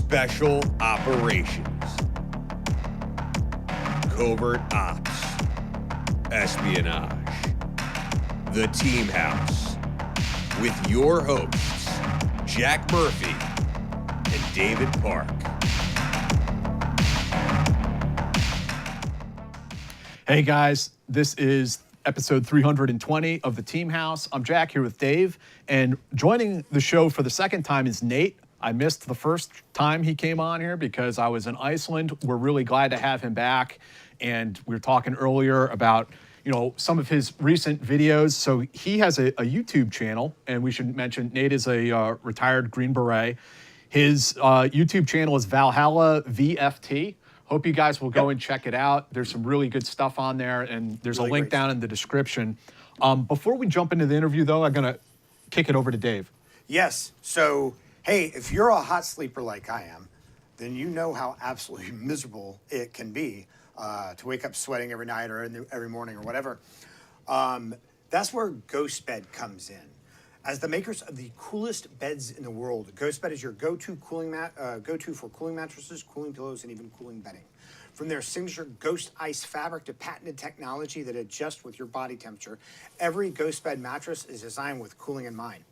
Special Operations, Covert Ops, Espionage, The Team House, with your hosts, Jack Murphy and David Park. Hey guys, this is episode 320 of The Team House. I'm Jack here with Dave, and joining the show for the second time is Nate. I missed the first time he came on here because I was in Iceland. We're really glad to have him back, and we were talking earlier about some of his recent videos. So he has a YouTube channel, and we should mention Nate is a retired Green Beret. His YouTube channel is Valhalla VFT. Hope you guys will go and check it out. There's some really good stuff on there, and there's really a link down in the description. Before we jump into the interview, though, I'm going to kick it over to Dave. Yes. So, hey, if you're a hot sleeper like I am, then you know how absolutely miserable it can be to wake up sweating every night or every morning or whatever. That's where GhostBed comes in. As the makers of the coolest beds in the world, GhostBed is your go-to for cooling mattresses, cooling pillows, and even cooling bedding. From their signature Ghost Ice fabric to patented technology that adjusts with your body temperature, every GhostBed mattress is designed with cooling in mind.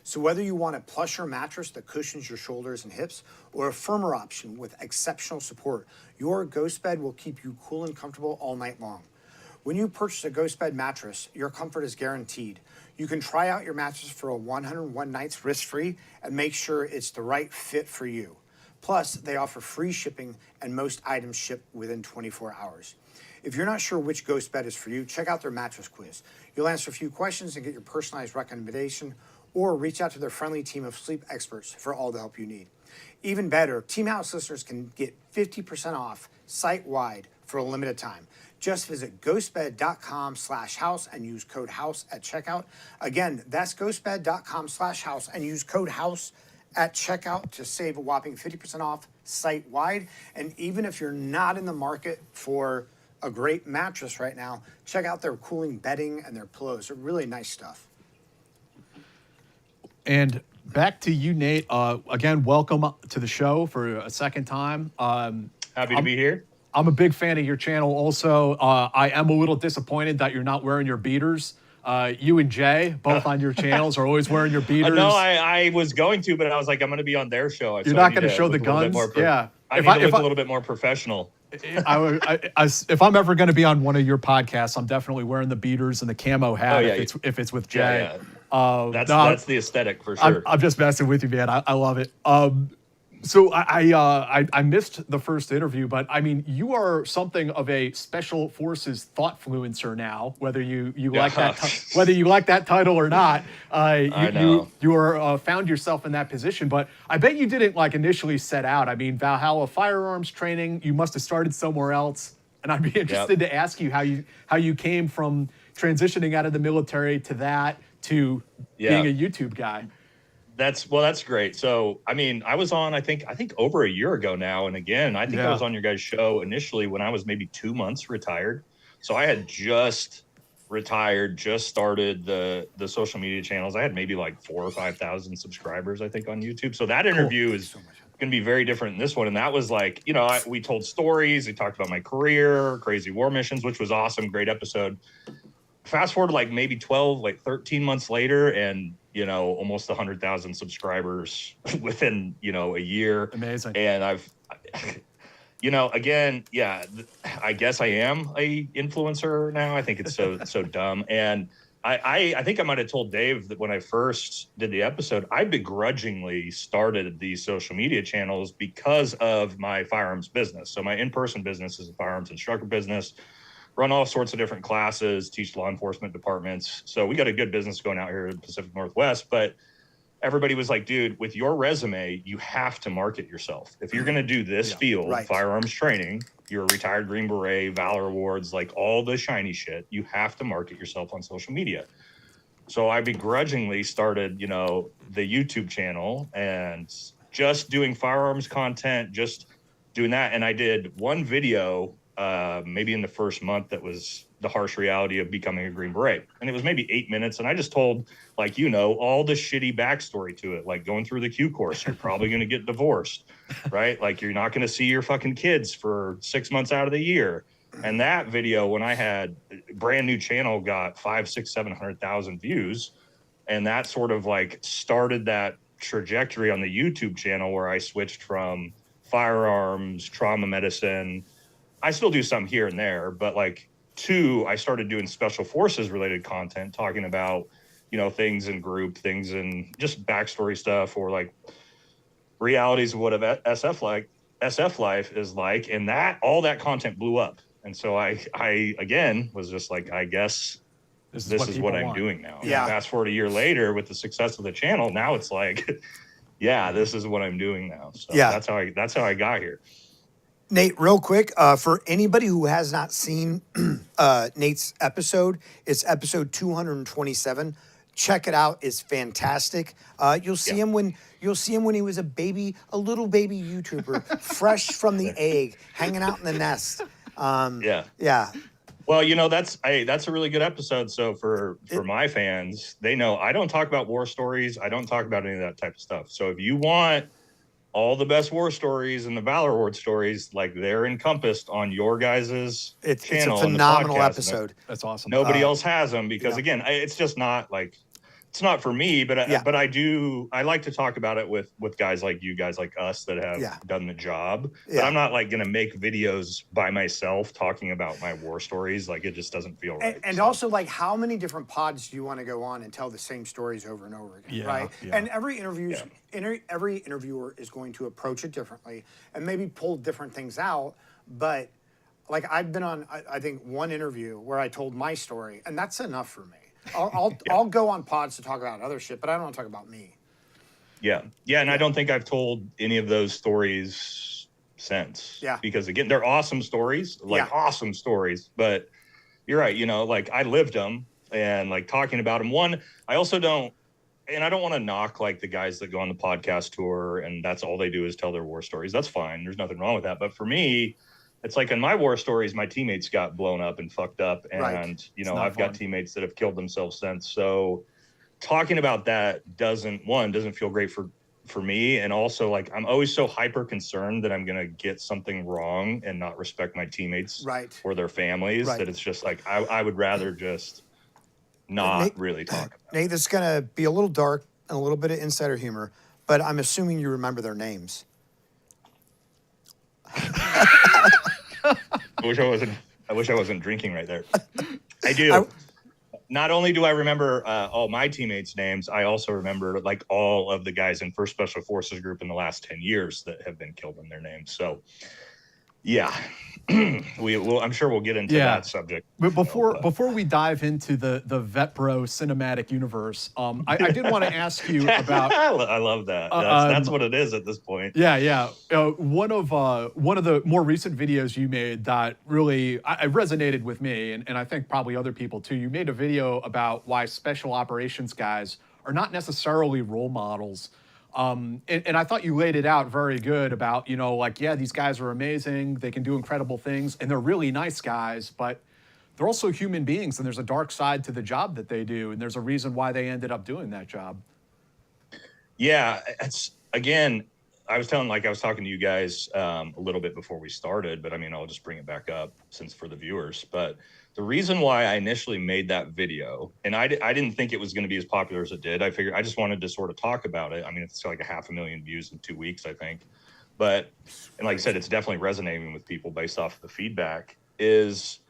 So whether you want a plusher mattress that cushions your shoulders and hips, or a firmer option with exceptional support, your GhostBed will keep you cool and comfortable all night long. When you purchase a GhostBed mattress, your comfort is guaranteed. You can try out your mattress for a 101 nights risk-free and make sure it's the right fit for you. Plus, they offer free shipping and most items ship within 24 hours. If you're not sure which GhostBed is for you, check out their mattress quiz. You'll answer a few questions and get your personalized recommendation, or reach out to their friendly team of sleep experts for all the help you need. Even better, Team House listeners can get 50% off site-wide for a limited time. Just visit ghostbed.com/house and use code HOUSE at checkout. Again, that's ghostbed.com/house and use code HOUSE at checkout to save a whopping 50% off site-wide. And even if you're not in the market for a great mattress right now, check out their cooling bedding and their pillows. They're really nice stuff. And back to you, Nate. Again, welcome to the show for a second time. Happy to be here. I'm a big fan of your channel also. I am a little disappointed that you're not wearing your beaters. You and Jay, both on your channels, are always wearing your beaters. No, I was going to, but I was like, I'm going to be on their show. You're not going to show the guns? Yeah. I need to look a little bit more professional. If I'm ever going to be on one of your podcasts, I'm definitely wearing the beaters and the camo hat if it's with Jay. That's the aesthetic for sure. I'm just messing with you, man. I love it. So I missed the first interview, but I mean, you are something of a special forces thoughtfluencer now. Whether you like that title or not, you are found yourself in that position. But I bet you didn't initially set out. I mean, Valhalla firearms training, you must have started somewhere else. And I'd be interested to ask you how you came from transitioning out of the military to that to being a YouTube guy. That's great. So, I mean, I was on, I think over a year ago now. And again, I think I was on your guys' show initially when I was maybe 2 months retired. So I had just retired, just started the social media channels. I had maybe 4,000 or 5,000 subscribers, I think, on YouTube. So that interview is going to be very different than this one. And that was we told stories. We talked about my career, crazy war missions, which was awesome. Great episode. Fast forward maybe 12, 13 months later, and almost 100,000 subscribers within a year. Amazing. And I've again, I guess I am a influencer now. I think it's so dumb. And I think I might have told Dave that when I first did the episode, I begrudgingly started these social media channels because of my firearms business. So my in-person business is a firearms instructor business. Run all sorts of different classes, teach law enforcement departments. So we got a good business going out here in the Pacific Northwest, but everybody was like, dude, with your resume, you have to market yourself. If you're going to do this field, firearms training, you're a retired Green Beret, Valor Awards, all the shiny shit, you have to market yourself on social media. So I begrudgingly started, the YouTube channel and just doing firearms content, just doing that. And I did one video maybe in the first month that was the harsh reality of becoming a Green Beret. And it was maybe 8 minutes. And I just told, like, all the shitty backstory to it, like going through the Q course, you're probably going to get divorced, right? Like, you're not going to see your fucking kids for 6 months out of the year. And that video, when I had a brand new channel, got 500, 600, 700,000 views. And that sort of like started that trajectory on the YouTube channel where I switched from firearms, trauma medicine. I still do some here and there, but like I started doing special forces related content, talking about, things in group, things in just backstory stuff, or like realities of what SF life is like. And all that content blew up. And so I again was just like, I guess this is what I'm doing now. Yeah. Fast forward a year later with the success of the channel. Now it's like, yeah, this is what I'm doing now. So yeah, that's how I got here. Nate, real quick, for anybody who has not seen Nate's episode, it's episode 227. Check it out; it's fantastic. You'll see him when he was a little baby YouTuber, fresh from the egg, hanging out in the nest. Yeah. Well, that's a really good episode. So for my fans, they know I don't talk about war stories. I don't talk about any of that type of stuff. So if you want all the best war stories and the Valor Award stories, like, they're encompassed on your guys' channel. It's a phenomenal episode. That's awesome. Nobody else has them because, again, it's just not like, it's not for me, but I like to talk about it with guys like you, guys like us that have done the job. But I'm not like going to make videos by myself talking about my war stories. Like, it just doesn't feel right. And also, like, how many different pods do you want to go on and tell the same stories over and over again, right? Yeah. And every interviewer is going to approach it differently and maybe pull different things out. But like, I've been on, I think, one interview where I told my story, and that's enough for me. I'll go on pods to talk about other shit, but I don't want to talk about me. Yeah. And I don't think I've told any of those stories since. Yeah. Because, again, they're awesome stories, awesome stories. But you're right, like, I lived them, and like talking about them. One, I also don't, and I don't want to knock like the guys that go on the podcast tour and that's all they do is tell their war stories. That's fine. There's nothing wrong with that. But for me, it's like in my war stories, my teammates got blown up and fucked up. And, I've got teammates that have killed themselves since. So talking about that doesn't feel great for me. And also, like, I'm always so hyper concerned that I'm going to get something wrong and not respect my teammates or their families that it's just like, I would rather just not really talk about it. Nate, this is going to be a little dark and a little bit of insider humor, but I'm assuming you remember their names. I wish I wasn't drinking right there. I do. Not only do I remember all my teammates' names, I also remember like all of the guys in 1st Special Forces Group in the last 10 years that have been killed in their names. So, yeah, I'm sure we'll get into that subject. But before we dive into the VetBro cinematic universe, I did want to ask you about. I love that. That's what it is at this point. Yeah. One of the more recent videos you made that really I resonated with me, and I think probably other people too. You made a video about why special operations guys are not necessarily role models. And I thought you laid it out very good about, these guys are amazing. They can do incredible things and they're really nice guys, but they're also human beings and there's a dark side to the job that they do. And there's a reason why they ended up doing that job. Yeah. Again, I was talking to you guys a little bit before we started, but I mean, I'll just bring it back up since for the viewers. But the reason why I initially made that video, and I didn't think it was going to be as popular as it did. I figured I just wanted to sort of talk about it. I mean, it's like 500,000 views in 2 weeks, I think. But, and like I said, it's definitely resonating with people based off of the feedback, is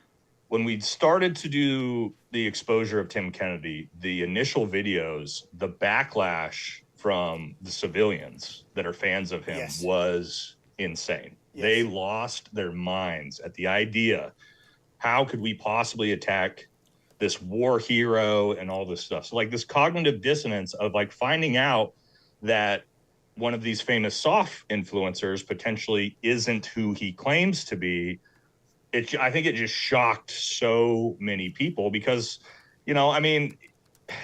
when we started to do the exposure of Tim Kennedy, the initial videos, the backlash from the civilians that are fans of him was insane. Yes. They lost their minds at the idea, how could we possibly attack this war hero and all this stuff? So like this cognitive dissonance of like finding out that one of these famous soft influencers potentially isn't who he claims to be. I think it just shocked so many people because, I mean,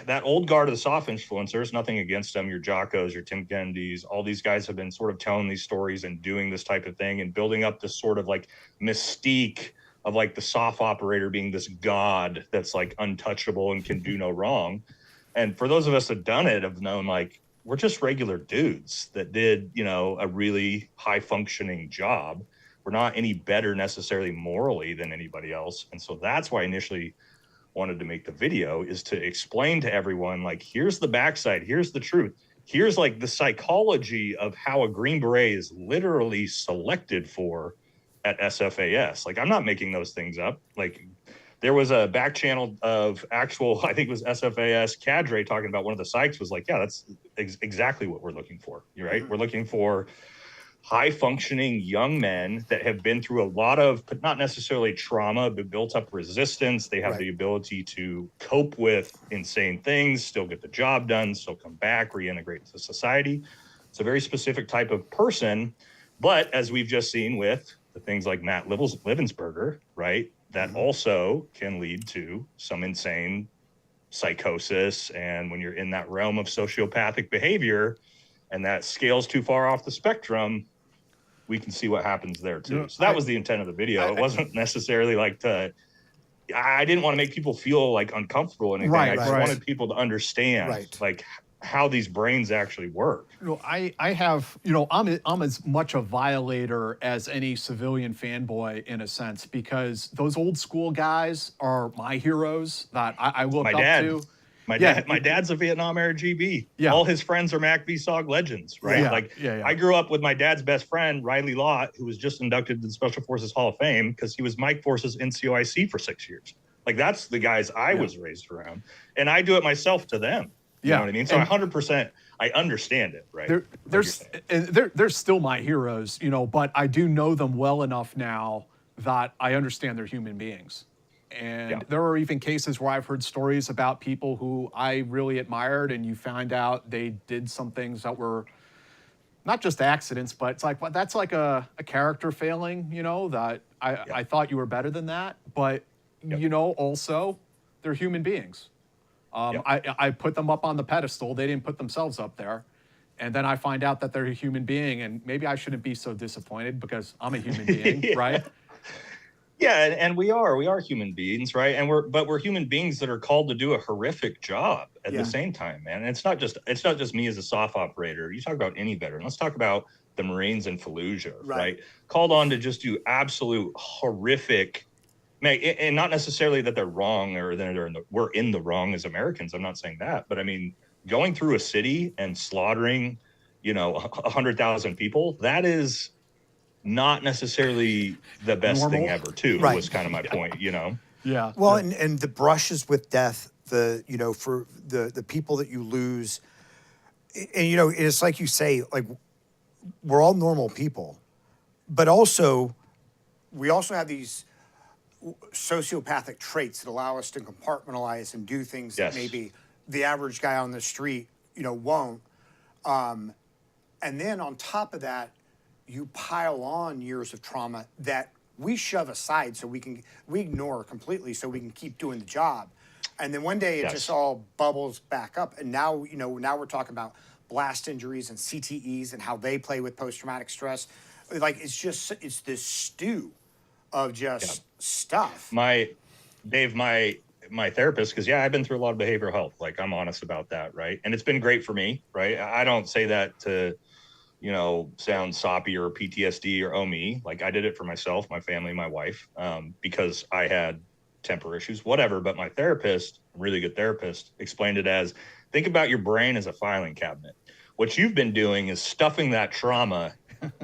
that old guard of the soft influencers, nothing against them, your Jockos, your Tim Kennedys, all these guys have been sort of telling these stories and doing this type of thing and building up this sort of like mystique of like the soft operator being this god that's like untouchable and can do no wrong. And for those of us that done it have known, like, we're just regular dudes that did, you know, a really high functioning job. We're not any better necessarily morally than anybody else. And so that's why I initially wanted to make the video, is to explain to everyone, like, here's the backside, here's the truth. Here's like the psychology of how a Green Beret is literally selected for at SFAS. Like, I'm not making those things up. Like, there was a back channel of actual, I think it was SFAS cadre talking about, one of the psychs was like, yeah, that's exactly what we're looking for. You're right. We're looking for high functioning young men that have been through a lot of, but not necessarily trauma, but built up resistance. They have the ability to cope with insane things, still get the job done, still come back, reintegrate into society. It's a very specific type of person. But as we've just seen with the things like Matt Livensberger, right, that also can lead to some insane psychosis. And when you're in that realm of sociopathic behavior and that scales too far off the spectrum, we can see what happens there too. So that was the intent of the video. It wasn't necessarily like I didn't want to make people feel like uncomfortable or anything. I just wanted people to understand like how these brains actually work. You know, I have, you know, I'm as much a violator as any civilian fanboy in a sense, because those old school guys are my heroes that I look up to. My dad's a Vietnam era GB. Yeah. All his friends are MACV-SOG legends, right? I grew up with my dad's best friend, Riley Lott, who was just inducted to the Special Forces Hall of Fame because he was Mike Force's NCOIC for 6 years. Like, that's the guys I was raised around. And I do it myself to them. You know what I mean? So 100%, I understand it, right? They're still my heroes, you know, but I do know them well enough now that I understand they're human beings. And there are even cases where I've heard stories about people who I really admired, and you find out they did some things that were not just accidents, but it's like, well, that's like a character failing, you know, that I thought you were better than that. But, you know, also, they're human beings. I put them up on the pedestal. They didn't put themselves up there. And then I find out that they're a human being, and maybe I shouldn't be so disappointed because I'm a human being, right? Yeah, and we are human beings, right? And we're human beings that are called to do a horrific job at the same time, man. And it's not just me as a soft operator. You talk about any veteran. Let's talk about the Marines in Fallujah, right? Called on to just do absolute horrific, and not necessarily that they're wrong or that we're in the wrong as Americans. I'm not saying that, but I mean, going through a city and slaughtering, you know, 100,000 people, that is not necessarily the best thing ever, too, was kind of my point, you know? Yeah. Well, and the brushes with death, you know, for the people that you lose, and, you know, it's like you say, like, we're all normal people, but also, we also have these sociopathic traits that allow us to compartmentalize and do things that maybe the average guy on the street, you know, won't. And then on top of that, you pile on years of trauma that we shove aside so we ignore completely so we can keep doing the job. And then one day it just all bubbles back up. And now, you know, now we're talking about blast injuries and CTEs and how they play with post-traumatic stress. Like, it's this stew of just stuff. My therapist, because I've been through a lot of behavioral health. Like, I'm honest about that, right? And it's been great for me, right? I don't say that to, you know, sound soppy or PTSD or oh me. Like, I did it for myself, my family, my wife, because I had temper issues, whatever. But my therapist, really good therapist, explained it as, think about your brain as a filing cabinet. What you've been doing is stuffing that trauma,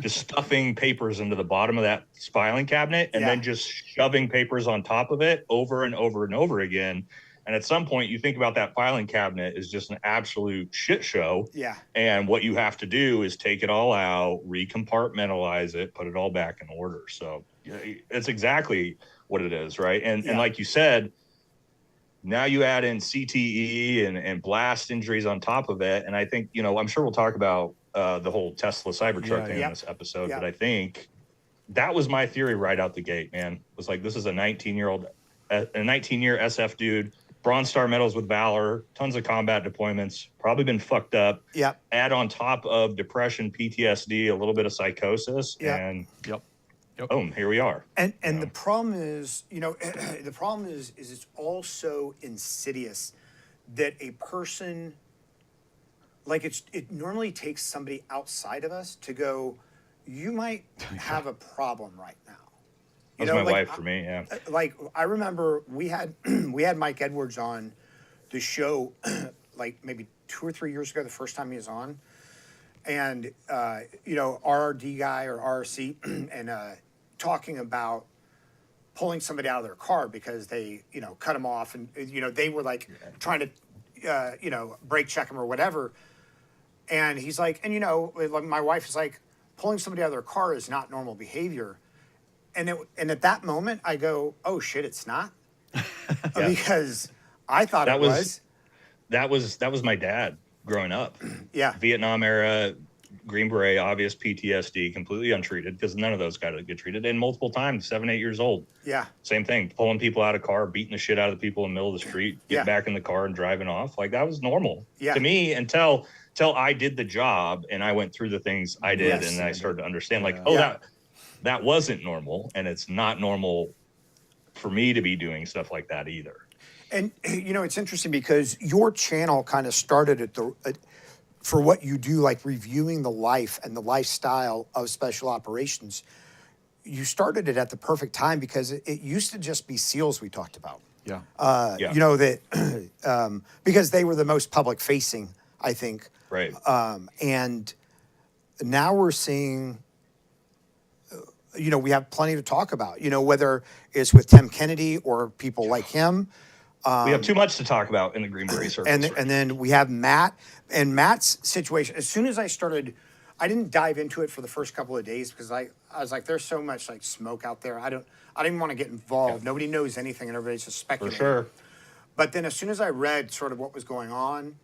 just stuffing papers into the bottom of that filing cabinet and then just shoving papers on top of it over and over and over again. And at some point, you think about that filing cabinet as just an absolute shit show. Yeah. And what you have to do is take it all out, recompartmentalize it, put it all back in order. So it's exactly what it is, right? And like you said, now you add in CTE and blast injuries on top of it. And I think, you know, I'm sure we'll talk about the whole Tesla Cybertruck thing in this episode, but I think that was my theory right out the gate, man. It was like, this is a 19-year SF dude, Bronze Star medals with Valor, tons of combat deployments, probably been fucked up. Add on top of depression, PTSD, a little bit of psychosis. And Yep. boom, here we are. And the problem is, the problem is it's all so insidious that a person, like it normally takes somebody outside of us to go, you might have a problem right now. That was my wife for me, yeah. Like I remember we had Mike Edwards on the show like maybe 2 or 3 years ago, the first time he was on. And, RRD guy or RRC and talking about pulling somebody out of their car because they, cut them off and, they were like trying to, brake check him or whatever. And he's like, and, like my wife is like, pulling somebody out of their car is not normal behavior. And at that moment I go, oh shit, it's not. Because I thought it was. That was my dad growing up. Yeah. Vietnam era, Green Beret, obvious PTSD, completely untreated because none of those got to get treated. And multiple times, 7, 8 years old. Yeah. Same thing, pulling people out of car, beating the shit out of the people in the middle of the street, get back in the car and driving off. Like that was normal to me until I did the job and I went through the things I did and I started to understand that wasn't normal, and it's not normal for me to be doing stuff like that either. And it's interesting because your channel kind of started for what you do, like reviewing the life and the lifestyle of special operations. You started it at the perfect time because it used to just be SEALs we talked about. Yeah. Because they were the most public facing, I think. Right. And now we're seeing, we have plenty to talk about, whether it's with Tim Kennedy or people like him. We have too much to talk about in the Green Beret circles. And then we have Matt and Matt's situation. As soon as I started, I didn't dive into it for the first couple of days because I was like, there's so much like smoke out there. I didn't want to get involved. Nobody knows anything and everybody's just speculating. For sure. But then as soon as I read sort of what was going on,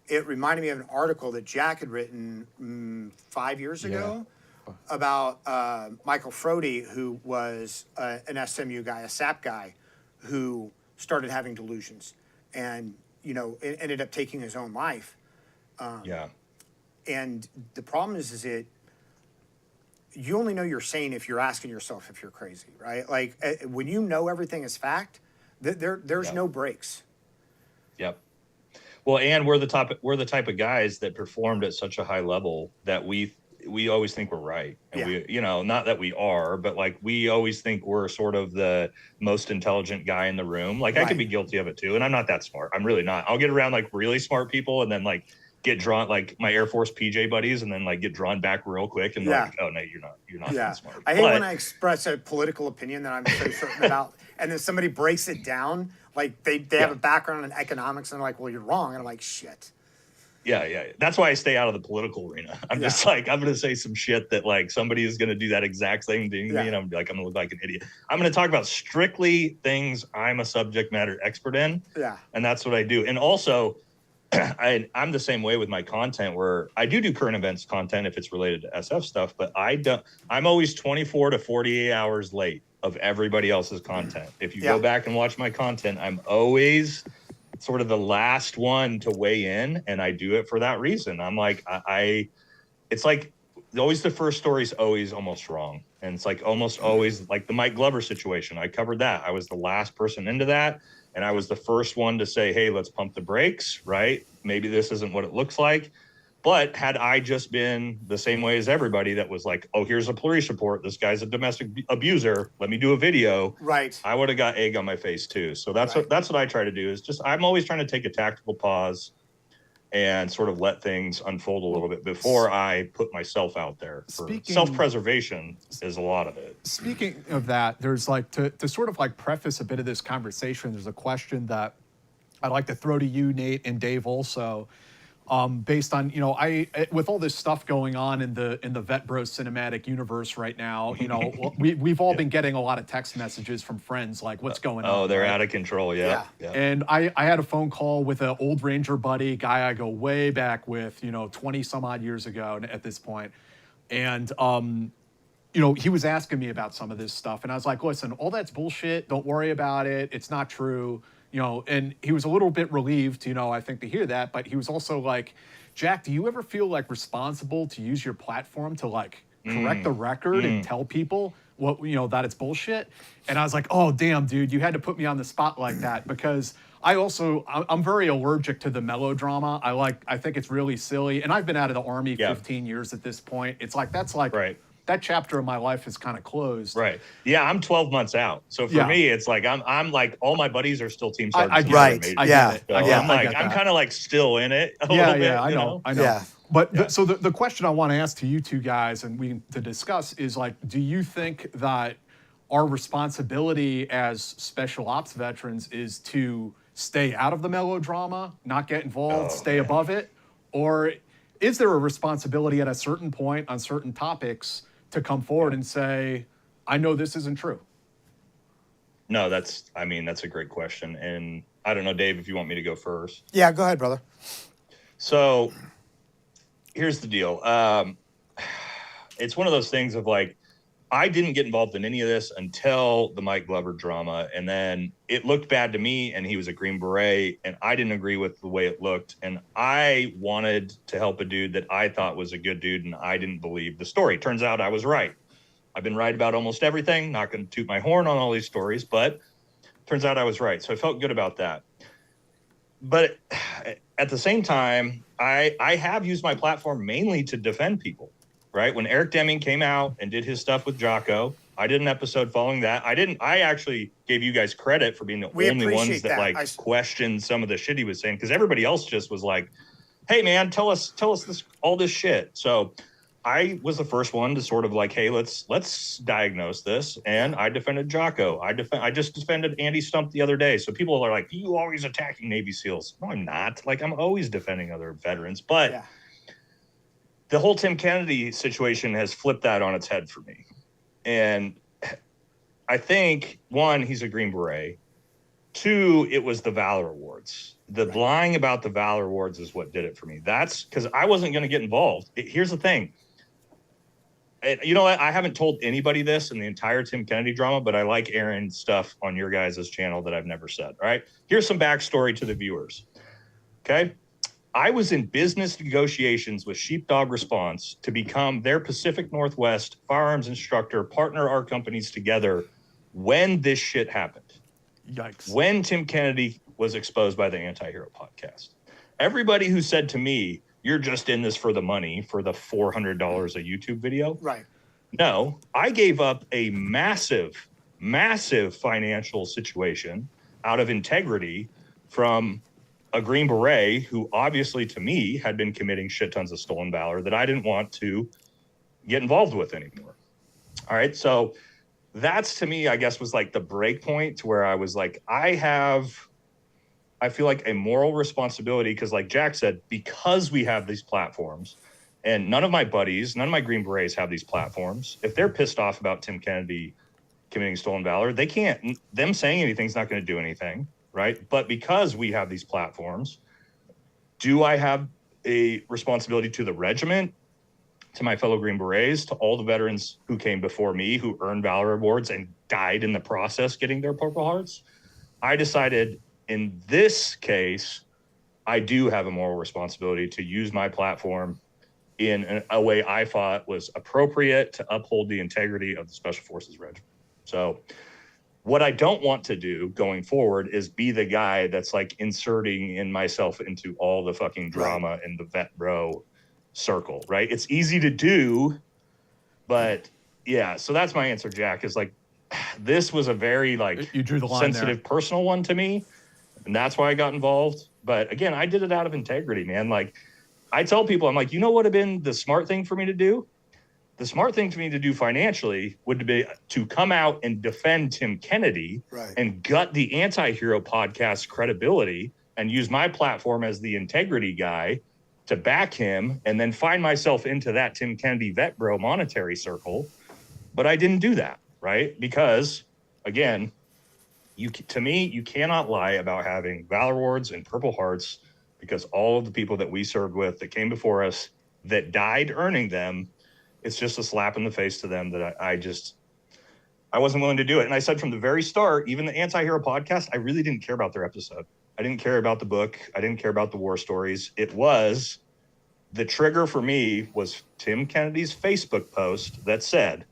it reminded me of an article that Jack had written 5 years ago about Michael Frody, who was an SMU guy, a SAP guy, who started having delusions and, it ended up taking his own life. And the problem is you only know you're sane if you're asking yourself if you're crazy, right? Like when you know everything is fact, there's no breaks. Yep. Well, and we're the type of guys that performed at such a high level that we always think we're right. And we, not that we are, but like we always think we're sort of the most intelligent guy in the room. Like I could be guilty of it too. And I'm not that smart. I'm really not. I'll get around like really smart people and then like get drawn like my Air Force PJ buddies and then like get drawn back real quick and like, oh no, you're not that smart. I hate when I express a political opinion that I'm so certain about and then somebody breaks it down. Like they have a background in economics and they're like, well, you're wrong. And I'm like, shit. Yeah. That's why I stay out of the political arena. I'm just like, I'm going to say some shit that like somebody is going to do that exact same thing to me. And I'm like, I'm going to look like an idiot. I'm going to talk about strictly things I'm a subject matter expert in. Yeah. And that's what I do. And also I'm the same way with my content where I do current events content if it's related to SF stuff, but I'm always 24 to 48 hours late of everybody else's content. If you go back and watch my content, I'm always sort of the last one to weigh in, and I do it for that reason. I'm like, it's like always the first story is always almost wrong. And it's like almost always like the Mike Glover situation. I covered that. I was the last person into that. And I was the first one to say, hey, let's pump the brakes, right? Maybe this isn't what it looks like. But had I just been the same way as everybody that was like, oh, here's a police report. This guy's a domestic abuser. Let me do a video. Right. I would have got egg on my face too. So that's what I try to do is just, I'm always trying to take a tactical pause and sort of let things unfold a little bit before I put myself out there. Self-preservation is a lot of it. Speaking of that, there's like, to sort of like preface a bit of this conversation, there's a question that I'd like to throw to you, Nate, and Dave also. Based on, with all this stuff going on in the VetBro cinematic universe right now, we've all been getting a lot of text messages from friends like, what's going on? Oh, they're out of control. Yeah. And I had a phone call with an old Ranger buddy, guy I go way back with, 20 some odd years ago at this point. And, he was asking me about some of this stuff. And I was like, listen, all that's bullshit. Don't worry about it. It's not true. And he was a little bit relieved, I think, to hear that. But he was also like, Jack, do you ever feel like responsible to use your platform to like correct the record and tell people that it's bullshit. And I was like, oh, damn, dude, you had to put me on the spot like that, because I'm very allergic to the melodrama. I think it's really silly. And I've been out of the Army 15 years at this point. It's like, Right. that chapter of my life is kind of closed. Right. Yeah, I'm 12 months out. So for me, it's like I'm like all my buddies are still team sergeants. I get it. So I'm kind of like still in it a little bit. I know. Yeah. But so the question I want to ask to you two guys and to discuss is, like, do you think that our responsibility as special ops veterans is to stay out of the melodrama, not get involved, stay above it? Or is there a responsibility at a certain point on certain topics to come forward and say, I know this isn't true? No, that's a great question. And I don't know, Dave, if you want me to go first. Yeah, go ahead, brother. So here's the deal. It's one of those things of like, I didn't get involved in any of this until the Mike Glover drama. And then it looked bad to me, and he was a Green Beret, and I didn't agree with the way it looked. And I wanted to help a dude that I thought was a good dude, and I didn't believe the story. Turns out I was right. I've been right about almost everything. Not going to toot my horn on all these stories, but turns out I was right. So I felt good about that. But at the same time, I have used my platform mainly to defend people. Right. When Eric Deming came out and did his stuff with Jocko, I did an episode following that. I actually gave you guys credit for being the only ones that questioned some of the shit he was saying, because everybody else just was like, hey, man, tell us this, all this shit. So I was the first one to sort of like, hey, let's diagnose this. And I defended Jocko. I just defended Andy Stump the other day. So people are like, you always attacking Navy SEALs. No, I'm not. Like, I'm always defending other veterans. But the whole Tim Kennedy situation has flipped that on its head for me. And I think, one, he's a Green Beret. Two, it was the Valor Awards. The lying about the Valor Awards is what did it for me. That's because I wasn't going to get involved. Here's the thing. You know what? I haven't told anybody this in the entire Tim Kennedy drama, but I like airing stuff on your guys' channel that I've never said. All right. Here's some backstory to the viewers. Okay. I was in business negotiations with Sheepdog Response to become their Pacific Northwest firearms instructor, partner our companies together when this shit happened. Yikes. When Tim Kennedy was exposed by the Anti-Hero podcast. Everybody who said to me, you're just in this for the money, for the $400 a YouTube video. Right. No, I gave up a massive financial situation out of integrity from a Green Beret who obviously to me had been committing shit tons of stolen valor that I didn't want to get involved with anymore. All right. So that's to me, I guess, was like the break point to where I was like, I feel like a moral responsibility because like Jack said, because we have these platforms and none of my buddies, none of my Green Berets have these platforms. If they're pissed off about Tim Kennedy committing stolen valor, they can't, them saying anything's not going to do anything. Right. But because we have these platforms, do I have a responsibility to the regiment, to my fellow Green Berets, to all the veterans who came before me, who earned Valor Awards and died in the process getting their Purple Hearts? I decided in this case, I do have a moral responsibility to use my platform in a way I thought was appropriate to uphold the integrity of the Special Forces Regiment. So what I don't want to do going forward is be the guy that's like inserting in myself into all the fucking drama in the VetBro circle, right? It's easy to do, but yeah. So that's my answer, Jack, is like, this was a very like you drew the line sensitive there. Personal one to me. And that's why I got involved. But again, I did it out of integrity, man. Like I tell people, I'm like, you know what would have been the smart thing for me to do? The smart thing for me to do financially would be to come out and defend Tim Kennedy and gut the Anti-Hero podcast credibility and use my platform as the integrity guy to back him and then find myself into that Tim Kennedy VetBro monetary circle. But I didn't do that, right? Because, again, to me, you cannot lie about having Valor Awards and Purple Hearts because all of the people that we served with that came before us that died earning them, it's just a slap in the face to them that I wasn't willing to do it. And I said from the very start, even the Anti-Hero podcast, I really didn't care about their episode. I didn't care about the book. I didn't care about the war stories. It was the trigger for me was Tim Kennedy's Facebook post that said,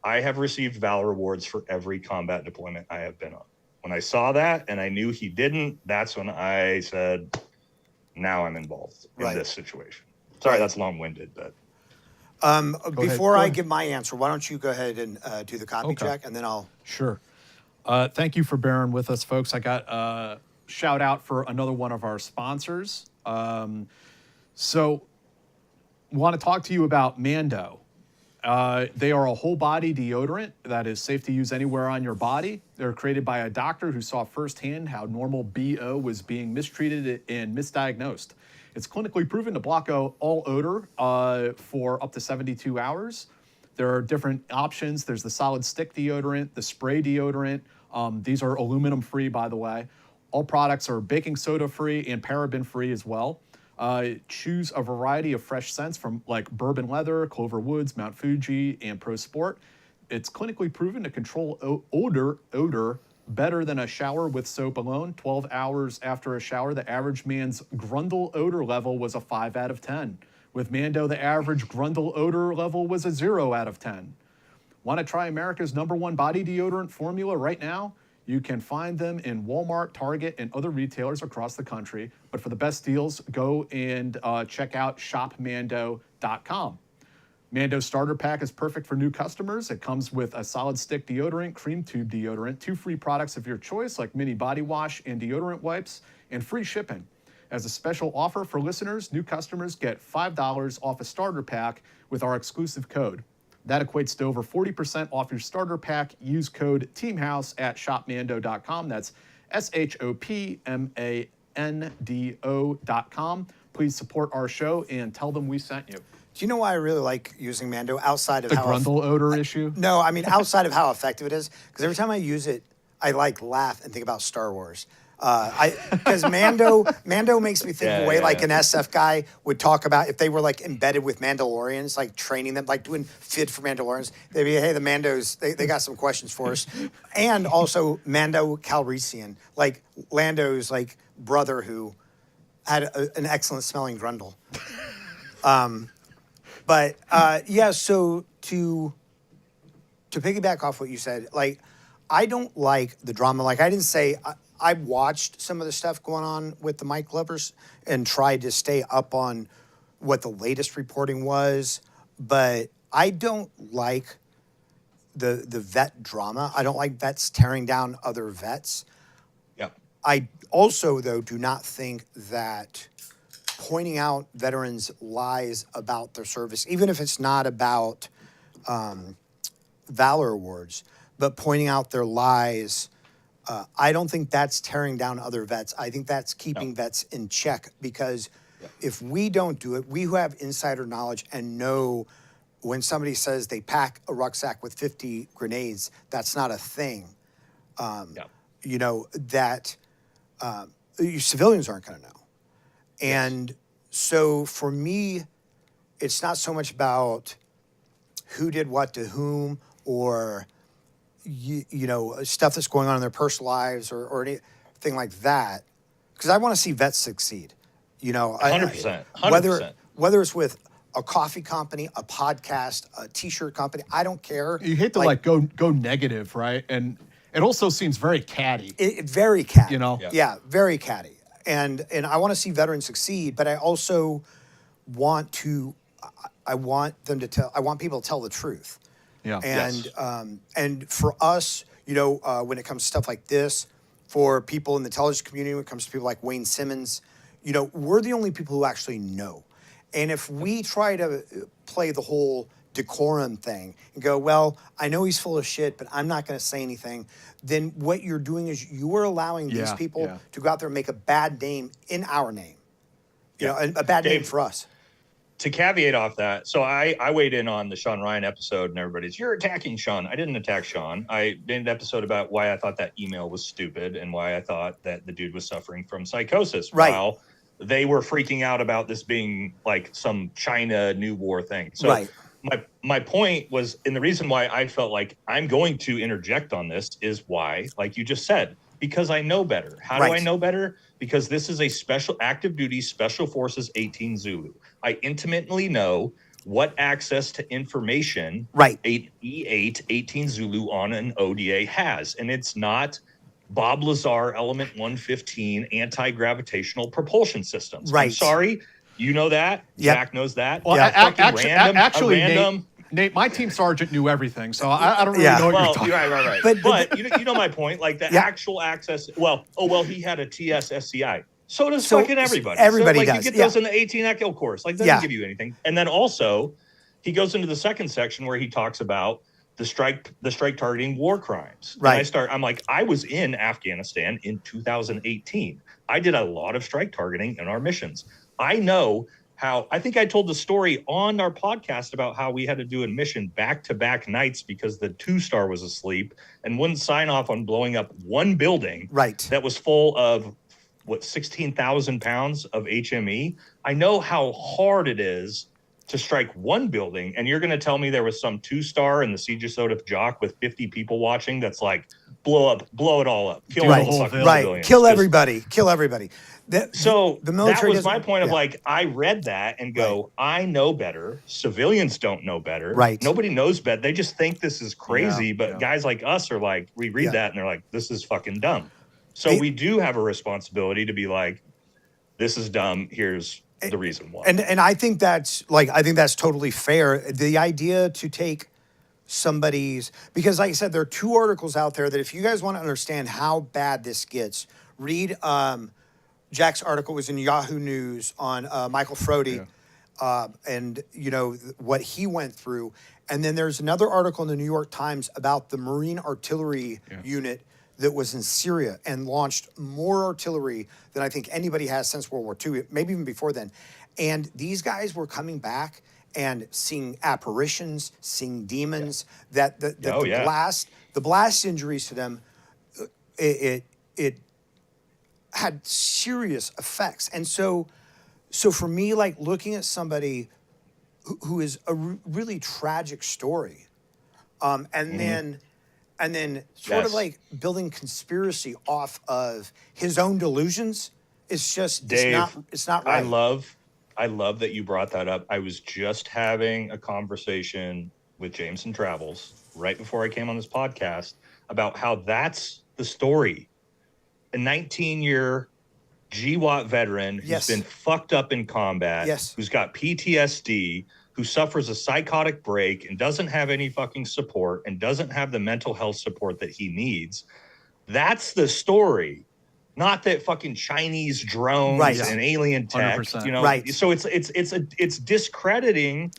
I have received Valor awards for every combat deployment I have been on. When I saw that and I knew he didn't, that's when I said, now I'm involved in this situation. Sorry, that's long-winded, but. Before I give my answer, why don't you go ahead and do the copy check, and then I'll. Sure. Thank you for bearing with us, folks. I got a shout out for another one of our sponsors. So, want to talk to you about Mando. They are a whole body deodorant that is safe to use anywhere on your body. They're created by a doctor who saw firsthand how normal BO was being mistreated and misdiagnosed. It's clinically proven to block all odor for up to 72 hours. There are different options. There's the solid stick deodorant, the spray deodorant. These are aluminum free, by the way. All products are baking soda free and paraben free as well. Choose a variety of fresh scents from like bourbon leather, Clover Woods, Mount Fuji, and Pro Sport. It's clinically proven to control odor better than a shower with soap alone. 12 hours after a shower, the average man's Grundle odor level was a 5 out of 10. With Mando, the average Grundle odor level was a 0 out of 10. Want to try America's #1 body deodorant formula right now? You can find them in Walmart, Target, and other retailers across the country. But for the best deals, go and check out shopmando.com. Mando Starter Pack is perfect for new customers. It comes with a solid stick deodorant, cream tube deodorant, 2 free products of your choice like mini body wash and deodorant wipes, and free shipping. As a special offer for listeners, new customers get $5 off a starter pack with our exclusive code. That equates to over 40% off your starter pack. Use code TEAMHOUSE at shopmando.com. That's shopmando.com. Please support our show and tell them we sent you. Do you know why I really like using Mando outside of The how Grundle odor issue? No, I mean outside of how effective it is, because every time I use it, I like laugh and think about Star Wars. Because Mando makes me think the way like an SF guy would talk about if they were like embedded with Mandalorians, like training them, like doing fit for Mandalorians. They'd be, hey, the Mandos, they got some questions for us. And also Mando Calrissian, like Lando's like brother who had an excellent smelling Grundle. But so to piggyback off what you said, like I don't like the drama. Like I didn't say. I watched some of the stuff going on with the Mike lovers and tried to stay up on what the latest reporting was, but I don't like the vet drama. I don't like vets tearing down other vets. Yeah. I also, though, do not think that pointing out veterans' lies about their service, even if it's not about Valor Awards, but pointing out their lies. I don't think that's tearing down other vets. I think that's keeping vets in check because if we don't do it, we who have insider knowledge and know when somebody says they pack a rucksack with 50 grenades, that's not a thing. You know, that civilians aren't going to know. And so for me, it's not so much about who did what to whom or you know, stuff that's going on in their personal lives or anything like that. Because I want to see vets succeed. You know, 100%. 100%. Whether it's with a coffee company, a podcast, a T-shirt company, I don't care. You hate to like go negative, right? And it also seems very catty. Very catty. You know? Yeah, very catty. And I want to see veterans succeed, but I also want to. I want people to tell the truth. Yeah. And for us, you know, when it comes to stuff like this, for people in the intelligence community, when it comes to people like Wayne Simmons, you know, we're the only people who actually know. And if we try to play the whole decorum thing and go, well, I know he's full of shit, but I'm not going to say anything, then what you're doing is you are allowing these people to go out there and make a bad name in our name. You know, a bad name for us. To caveat off that, so I weighed in on the Sean Ryan episode and everybody's, you're attacking Sean. I didn't attack Sean. I did an episode about why I thought that email was stupid and why I thought that the dude was suffering from psychosis. Right. While they were freaking out about this being like some China New War thing. So my point was, and the reason why I felt like I'm going to interject on this is why, like you just said, because I know better. How do I know better? Because this is a special active duty Special Forces 18 Zulu. I intimately know what access to information Right. 8E8 18 Zulu on an ODA has. And it's not Bob Lazar Element 115 anti-gravitational propulsion systems. Right. I'm sorry. You know that. Yep. Jack knows that. Well, Yeah. actually, random. Nate, my team sergeant knew everything, so I don't really Yeah. know what Well, you're talking about. right. But- But you know my point. Like the Yeah. actual access. Well, he had a TS SCI. So does So fucking everybody. everybody so, like, does, You get those yeah. in the 18 Echo course. Like, that Yeah. doesn't give you anything. And then also, he goes into the second section where he talks about the strike targeting war crimes. Right. And I'm like, I was in Afghanistan in 2018. I did a lot of strike targeting in our missions. I know how, I think I told the story on our podcast about how we had to do a mission back-to-back nights because the 2-star was asleep and wouldn't sign off on blowing up one building Right. that was full of 16,000 pounds of HME. I know how hard it is to strike one building, and you're going to tell me there was some 2-star in the Siege of Sodif Jock with 50 people watching that's like, blow it all up, kill Right. all the fucking Right. civilians. Kill Just- everybody. Kill everybody. So the military that was my doesn't- point of yeah. like, I read that and go, I know better. Civilians don't know better. Right. Nobody knows better. They just think this is crazy. Yeah, But yeah. guys like us are like, we read Yeah. that and they're like, this is fucking dumb. So They- we do have a responsibility to be like, this is dumb. Here's the reason why. And I think that's totally fair. The idea to take somebody's, because like I said, there are 2 articles out there that if you guys want to understand how bad this gets, read Jack's article was in Yahoo News on Michael Frody, and what he went through. And then there's another article in the New York Times about the Marine Artillery Unit that was in Syria and launched more artillery than I think anybody has since World War II, maybe even before then. And these guys were coming back and seeing apparitions, seeing demons. That the blast injuries to them, it had serious effects. And so for me, like looking at somebody who is a really tragic story, and then sort of like building conspiracy off of his own delusions, it's just Dave, it's not right. I love that you brought that up. I was just having a conversation with Jameson Travels right before I came on this podcast about how that's the story. A 19-year GWAT veteran who's been fucked up in combat, who's got PTSD, who suffers a psychotic break and doesn't have any fucking support and doesn't have the mental health support that he needs. That's the story. Not that fucking Chinese drones and alien tech, 100%. So it's discrediting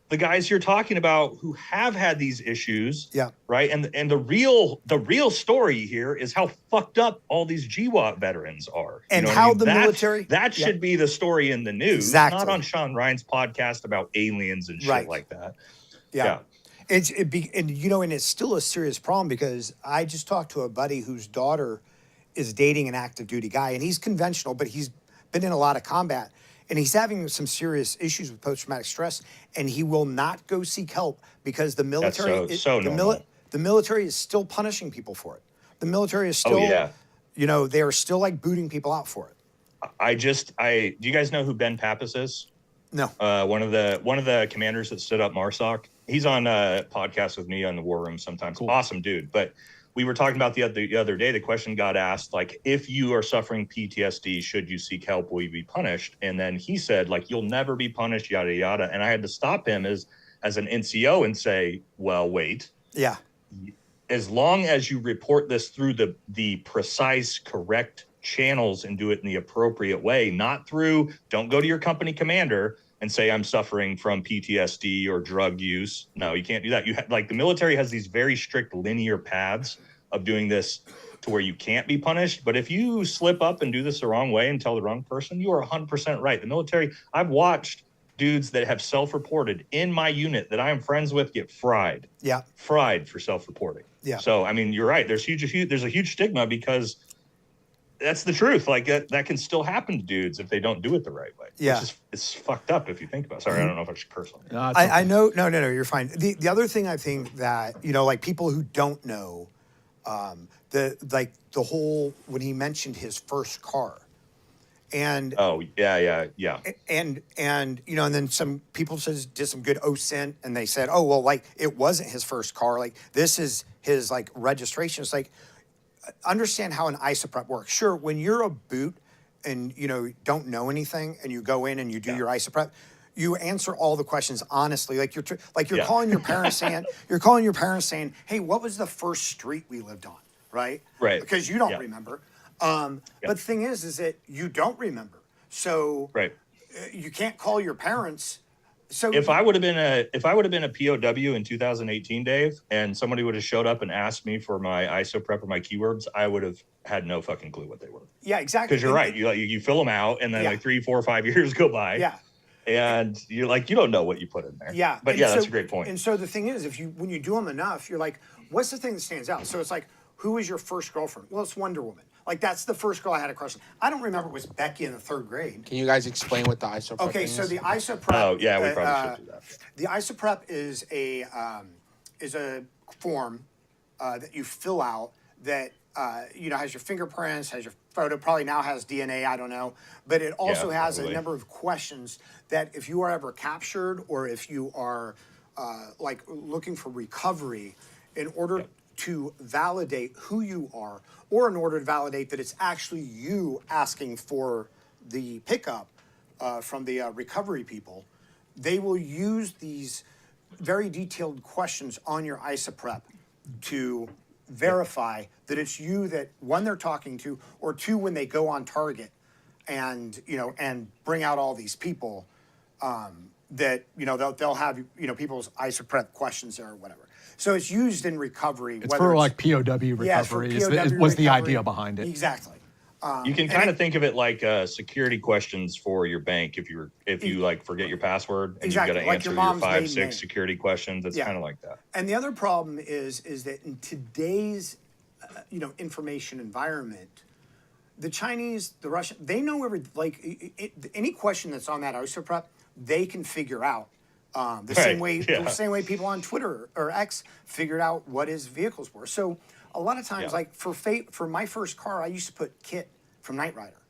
the guys you're talking about who have had these issues, right? And the real story here is how fucked up all these GWAT veterans are, and how the military that should be the story in the news, not on Sean Ryan's podcast about aliens and shit like that. And it's still a serious problem because I just talked to a buddy whose daughter is dating an active duty guy, and he's conventional, but he's been in a lot of combat. And he's having some serious issues with post-traumatic stress, and he will not go seek help because the military the military is still punishing people for it. The military is still, they are still like booting people out for it. Do you guys know who Ben Pappas is? No. One of the commanders that stood up MARSOC. He's on a podcast with me on the War Room sometimes. Cool. Awesome dude. But we were talking about the other day, the question got asked, like, if you are suffering PTSD, should you seek help? Will you be punished? And then he said, like, you'll never be punished, yada, yada. And I had to stop him as an NCO and say, well, wait. Yeah. As long as you report this through the precise, correct channels and do it in the appropriate way, not through, don't go to your company commander and say, I'm suffering from PTSD or drug use. No, you can't do that. The military has these very strict linear paths of doing this to where you can't be punished. But if you slip up and do this the wrong way and tell the wrong person, you are 100% right. The military, I've watched dudes that have self-reported in my unit that I am friends with get fried. Yeah. Fried for self-reporting. Yeah. So, I mean, you're right. There's a huge stigma because that's the truth. Like that can still happen to dudes if they don't do it the right way. Yeah. It's fucked up if you think about it. Sorry, I don't know if I should curse on it. No, I know. No, you're fine. The other thing I think that, like people who don't know, the whole, when he mentioned his first car, And Oh, yeah. and and then some people did some good OSINT, and they said, oh well, like it wasn't his first car, like this is his like registration. It's like, understand how an isoprep works. Sure, when you're a boot and don't know anything, and you go in and you do your isoprep, you answer all the questions honestly, like you're calling your parents saying, hey, what was the first street we lived on, right? Because you don't remember. But the thing is that you don't remember. So you can't call your parents. So if I would have been a POW in 2018, Dave, and somebody would have showed up and asked me for my isoprep or my keywords, I would have had no fucking clue what they were. Yeah, exactly. Because you're right. You fill them out, and then like 3, 4, 5 years go by. Yeah. And you're like, you don't know what you put in there. Yeah. But that's a great point. And so the thing is, when you do them enough, you're like, what's the thing that stands out? So it's like, who was your first girlfriend? Well, it's Wonder Woman. Like, that's the first girl I had a crush on. I don't remember it was Becky in the 3rd grade. Can you guys explain what the isoprep Okay, is? so the isoprep. Oh, yeah, we probably should do that. The isoprep is a form that you fill out that has your fingerprints, has your photo, probably now has DNA, I don't know. But it also has a number of questions that if you are ever captured, or if you are like looking for recovery, in order to validate who you are, or in order to validate that it's actually you asking for the pickup from the recovery people, they will use these very detailed questions on your isoprep to verify that it's you that, one, they're talking to, or two, when they go on target and bring out all these people, that they'll have people's isoprep questions there or whatever. So it's used in recovery. It's for like POW recovery. Yeah, for POW was the recovery. idea behind it. Exactly. You can kind of think of it like security questions for your bank. If you like forget your password and you've got to answer your 5, 6 security questions, it's kind of like that. And the other problem is that in today's information environment, the Chinese, the Russian, they know any question that's on that isoprep, they can figure out. The same way people on Twitter or X figured out what his vehicles were. So a lot of times, like for my first car, I used to put Kit from Knight Rider,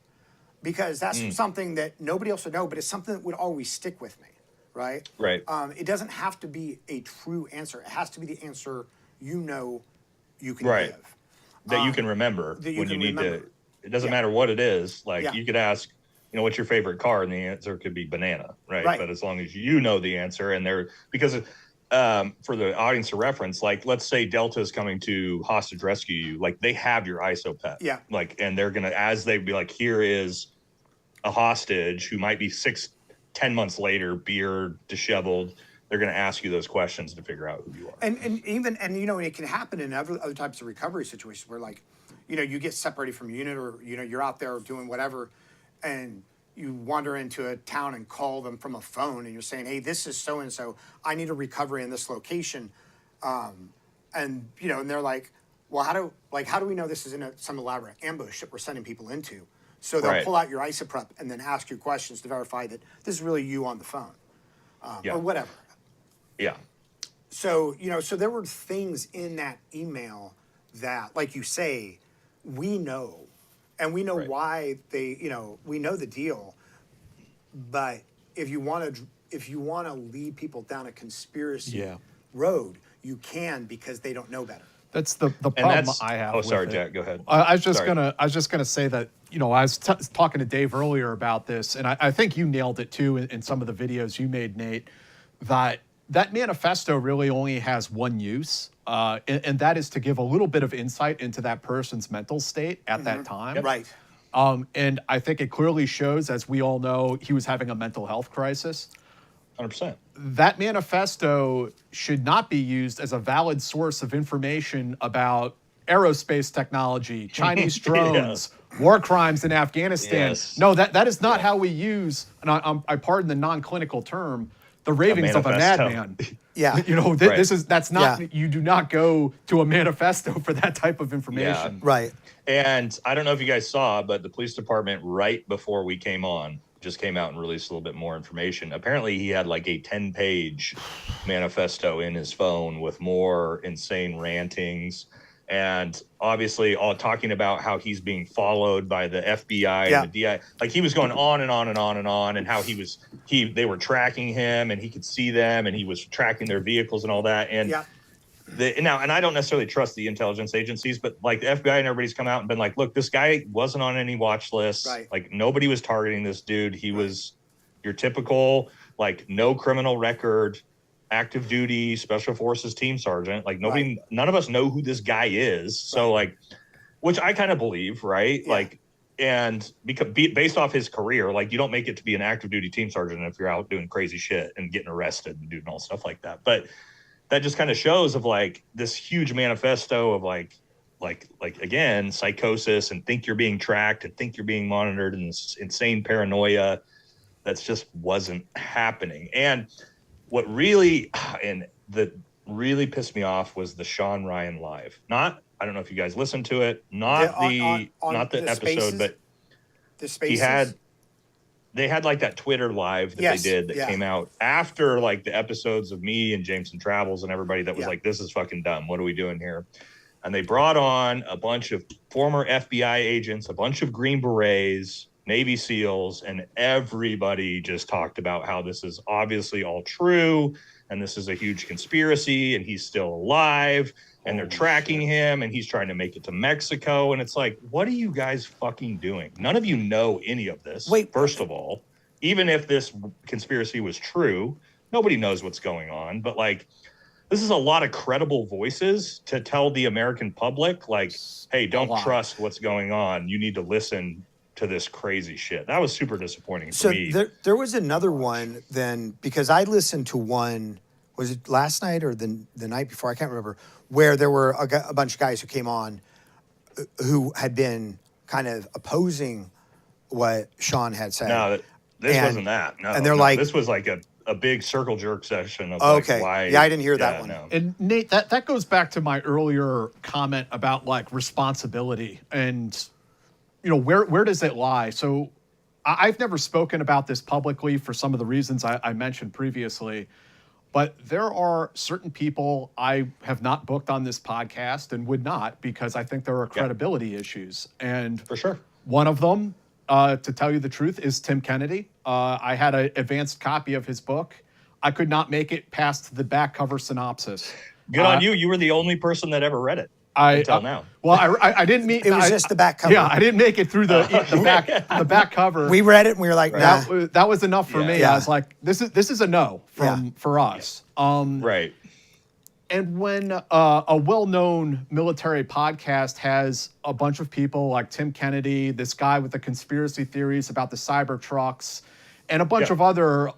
because that's something that nobody else would know, but it's something that would always stick with me, right? Right. It doesn't have to be a true answer. It has to be the answer you can give. That you can remember when you need to. It doesn't matter what it is. Like you could ask, what's your favorite car? And the answer could be banana, right? But as long as you know the answer, because for the audience to reference, like, let's say Delta is coming to hostage rescue you, like they have your ISOPEP. Yeah. Like, and they're going to, as they be like, here is a hostage who might be 10 months later, beard, disheveled. They're going to ask you those questions to figure out who you are. And it can happen in other types of recovery situations where, like, you get separated from a unit, or, you're out there doing whatever, and you wander into a town and call them from a phone, and you're saying, hey, this is so-and-so, I need a recovery in this location. And they're like, well, how do we know this isn't some elaborate ambush that we're sending people into? So they'll pull out your isoprep and then ask you questions to verify that this is really you on the phone, or whatever. Yeah. So, so there were things in that email that, like you say, we know, and we know why they, we know the deal. But if you want to lead people down a conspiracy road, you can, because they don't know better. That's the problem I have. Oh, sorry, with Jack. Go ahead. I was just gonna say that I was talking to Dave earlier about this, and I think you nailed it too in some of the videos you made, Nate. That manifesto really only has one use, and that is to give a little bit of insight into that person's mental state at that time. Yep. Right. And I think it clearly shows, as we all know, he was having a mental health crisis. 100%. That manifesto should not be used as a valid source of information about aerospace technology, Chinese drones, war crimes in Afghanistan. Yes. No, that is not how we use, and I pardon the non-clinical term, the ravings of a madman. Yeah. That's not, you do not go to a manifesto for that type of information. Yeah. Right. And I don't know if you guys saw, but the police department, right before we came on, just came out and released a little bit more information. Apparently he had like a 10-page manifesto in his phone with more insane rantings. and obviously all talking about how he's being followed by the FBI and the DI. Like he was going on and on and on and on, and how they were tracking him and he could see them and he was tracking their vehicles and all that. And and I don't necessarily trust the intelligence agencies, but like the FBI and everybody's come out and been like, look, this guy wasn't on any watch lists. Right. Like nobody was targeting this dude. He was your typical, like, no criminal record, active duty special forces team sergeant. Like none of us know who this guy is. So like, which I kind of believe, right? Like, and because based off his career, like you don't make it to be an active duty team sergeant if you're out doing crazy shit and getting arrested and doing all stuff like that. But that just kind of shows of like this huge manifesto of like again, psychosis and think you're being tracked and think you're being monitored and this insane paranoia that's just wasn't happening. And what really pissed me off was the Sean Ryan live. I don't know if you guys listened to it, not the episode, Spaces? but the Spaces? They had like that Twitter live that they did that came out after like the episodes of me and Jameson Travels and everybody that was like, this is fucking dumb. What are we doing here? And they brought on a bunch of former FBI agents, a bunch of Green Berets, Navy SEALs, and everybody just talked about how this is obviously all true and this is a huge conspiracy and he's still alive and they're tracking him and he's trying to make it to Mexico. And it's like, what are you guys fucking doing? None of you know any of this. First of all, even if this conspiracy was true, nobody knows what's going on. But like, this is a lot of credible voices to tell the American public, like, hey, don't trust what's going on. You need to listen to this crazy shit. That was super disappointing for me. There was another one then, because I listened to one, was it last night or the night before? I can't remember, where there were a bunch of guys who came on who had been kind of opposing what Sean had said. No, this wasn't that. No, and they're like, this was like a big circle jerk session of why. Yeah, I didn't hear that one. No. And Nate, that goes back to my earlier comment about like responsibility and, you know, where does it lie? So I've never spoken about this publicly for some of the reasons I mentioned previously, but there are certain people I have not booked on this podcast and would not because I think there are credibility issues. And for sure, one of them, to tell you the truth, is Tim Kennedy. I had an advanced copy of his book. I could not make it past the back cover synopsis. Good on you. You were the only person that ever read it. Until now. Well, I didn't meet. It was just the back cover. Yeah, I didn't make it through the back cover. We read it and we were like, nah. That was enough for me. I was like, this is a no for us. Right. And when a well-known military podcast has a bunch of people like Tim Kennedy, this guy with the conspiracy theories about the cyber trucks, and a bunch of other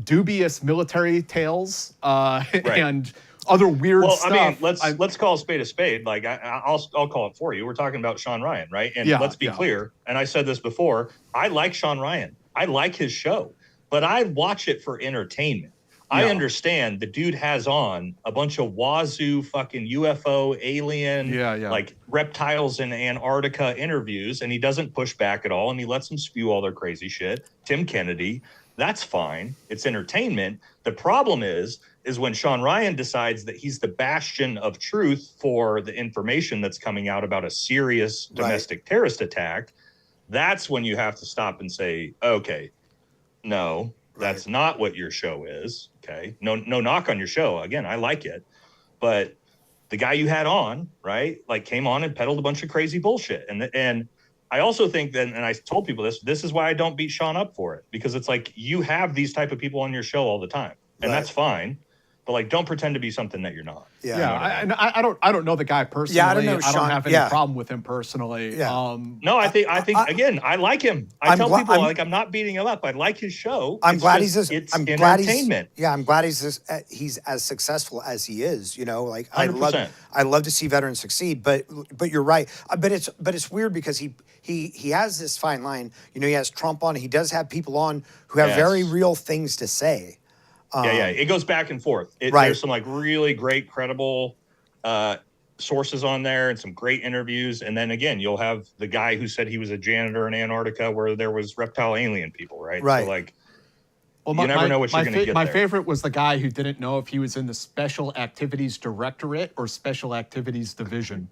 dubious military tales and other weird stuff. I mean, let's call a spade. Like I'll call it for you. We're talking about Sean Ryan, right? And let's be clear. And I said this before. I like Sean Ryan. I like his show, but I watch it for entertainment. I understand the dude has on a bunch of wazoo fucking UFO alien, like reptiles in Antarctica interviews, and he doesn't push back at all, and he lets them spew all their crazy shit. Tim Kennedy, that's fine. It's entertainment. The problem is when Sean Ryan decides that he's the bastion of truth for the information that's coming out about a serious domestic terrorist attack. That's when you have to stop and say, okay, no. That's not what your show is. Okay. No knock on your show. Again, I like it. But the guy you had on, right, like came on and peddled a bunch of crazy bullshit. And I also think that, and I told people this is why I don't beat Sean up for it, because it's like you have these type of people on your show all the time. And that's fine. But like, don't pretend to be something that you're not. I don't know the guy personally. Yeah, I don't know I don't have any problem with him personally. No, I think again, I like him. I tell people like I'm not beating him up. I like his show. I'm glad he's entertainment. I'm glad he's as successful as he is. You know, like 100%. I love to see veterans succeed. But you're right. But it's weird because he has this fine line. You know, he has Trump on. He does have people on who have very real things to say. It goes back and forth. There's some like really great, credible sources on there and some great interviews. And then again, you'll have the guy who said he was a janitor in Antarctica where there was reptile alien people, right? Right. So like, you never know what you're going to get My there. favorite was the guy who didn't know if he was in the Special Activities Directorate or Special Activities Division.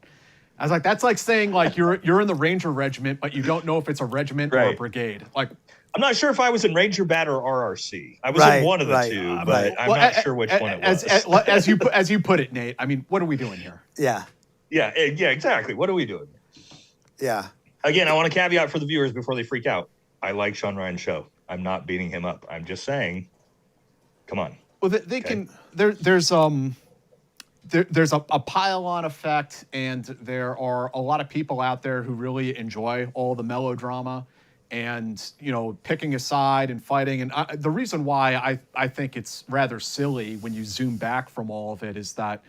I was like, that's like saying like you're in the Ranger Regiment, but you don't know if it's a regiment or a Right. brigade. Like, I'm not sure if I was in Ranger Bat or RRC. I was in one of the two, but I'm not sure which one it was. As you put it, Nate. I mean, what are we doing here? Yeah. Yeah, exactly. What are we doing? Yeah. Again, I want to caveat for the viewers before they freak out. I like Sean Ryan's show. I'm not beating him up. I'm just saying, come on. Well, they can. There's a pile-on effect, and there are a lot of people out there who really enjoy all the melodrama, and picking a side and fighting. And the reason why I think it's rather silly when you zoom back from all of it is that,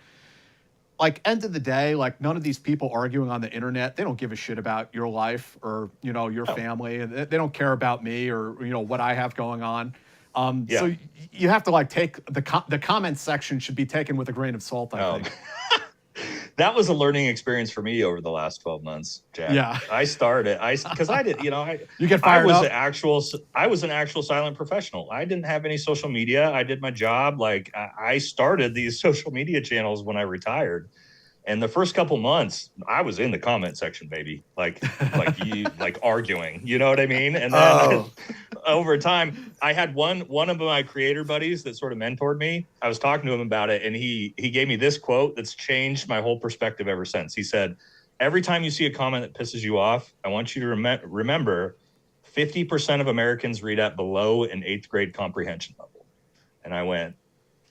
like, end of the day, like, none of these people arguing on the internet, they don't give a shit about your life or your family. They don't care about me or what I have going on. So you have to like take the comment section should be taken with a grain of salt, I think. That was a learning experience for me over the last 12 months, Jack. Yeah. Because I did, you get fired up. I was an actual silent professional. I didn't have any social media. I did my job. Like I started these social media channels when I retired. And the first couple months, I was in the comment section, baby, like arguing, you know what I mean? And then over time, I had one of my creator buddies that sort of mentored me. I was talking to him about it, and he gave me this quote that's changed my whole perspective ever since. He said, "Every time you see a comment that pisses you off, I want you to remember 50% of Americans read at below an 8th grade comprehension level." And I went,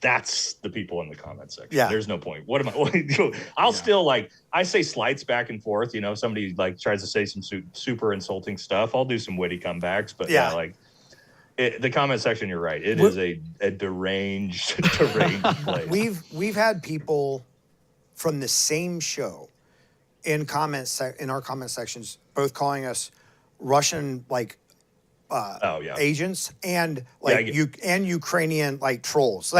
that's the people in the comment section. Yeah. There's no point. What am I? I'll still I say slights back and forth. Somebody tries to say some super insulting stuff. I'll do some witty comebacks, but the comment section, you're right. It is a deranged place. We've had people from the same show in our comment sections, both calling us Russian agents and Ukrainian trolls,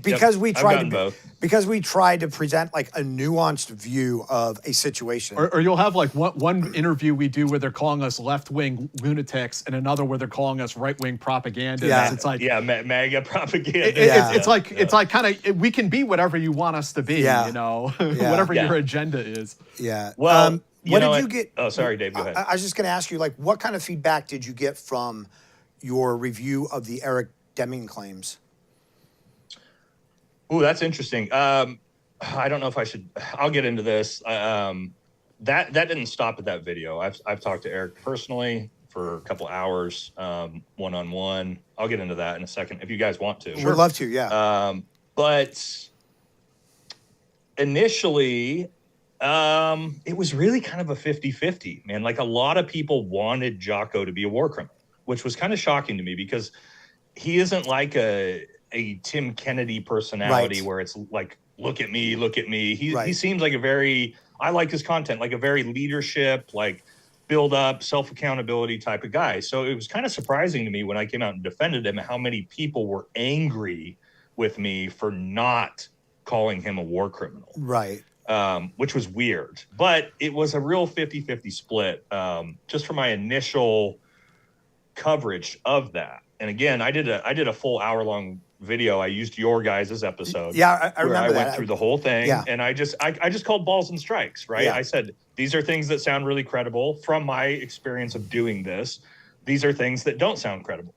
because we tried to present like a nuanced view of a situation. Or you'll have like one interview we do where they're calling us left-wing lunatics, and another where they're calling us right-wing propaganda. Yeah. It's like MAGA propaganda. It's like kind of we can be whatever you want us to be. Whatever your agenda is. Yeah. Well. What did you get? Oh, sorry, Dave. Go ahead. I was just going to ask you, what kind of feedback did you get from your review of the Eric Deming claims? Ooh, that's interesting. I don't know if I should. I'll get into this. That didn't stop at that video. I've talked to Eric personally for a couple hours, one-on-one. I'll get into that in a second if you guys want to. Sure. We'd love to. Yeah. But initially. It was really kind of a 50-50, man. Like a lot of people wanted Jocko to be a war criminal, which was kind of shocking to me because he isn't like a Tim Kennedy personality where it's like, look at me. He seems like I like his content, like a very leadership, like build up, self-accountability type of guy. So it was kind of surprising to me when I came out and defended him, how many people were angry with me for not calling him a war criminal. Right. Which was weird, but it was a real 50-50 split, just for my initial coverage of that. And again, I did a full hour-long video. I used your guys' episode. Yeah, I remember that. I went through the whole thing, and I just called balls and strikes, right? Yeah. I said, these are things that sound really credible from my experience of doing this. These are things that don't sound credible.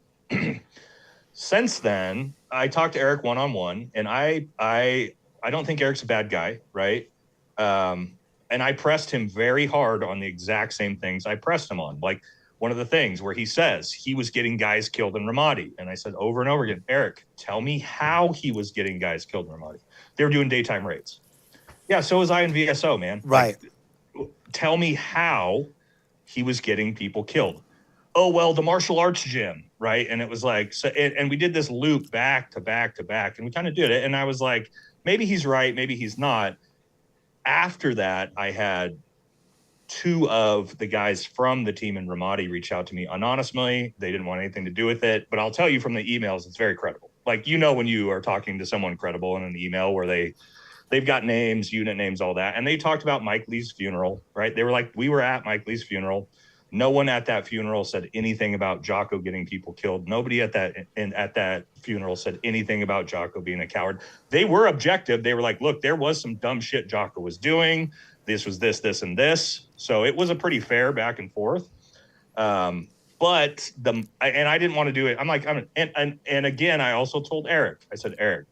Since then, I talked to Eric one-on-one, and I don't think Eric's a bad guy, right? And I pressed him very hard on the exact same things I pressed him on. Like one of the things where he says he was getting guys killed in Ramadi. And I said over and over again, Eric, tell me how he was getting guys killed in Ramadi. They were doing daytime raids. Yeah, so was I in VSO, man. Right. Tell me how he was getting people killed. Oh, well, the martial arts gym, right? And it was like, so, and we did this loop back to back to back, and we kind of did it. And I was like, maybe he's right, maybe he's not. After that, I had 2 of the guys from the team in Ramadi reach out to me anonymously. They didn't want anything to do with it, but I'll tell you from the emails, it's very credible. Like, when you are talking to someone credible in an email where they've got names, unit names, all that. And they talked about Mike Lee's funeral, right? They were like, we were at Mike Lee's funeral. No one at that funeral said anything about Jocko getting people killed. Nobody at that funeral said anything about Jocko being a coward. They were objective. They were like, look, there was some dumb shit Jocko was doing. this was this, and this. So it was a pretty fair back and forth. But I didn't want to do it. I'm like, and again, I also told Eric, I said, Eric,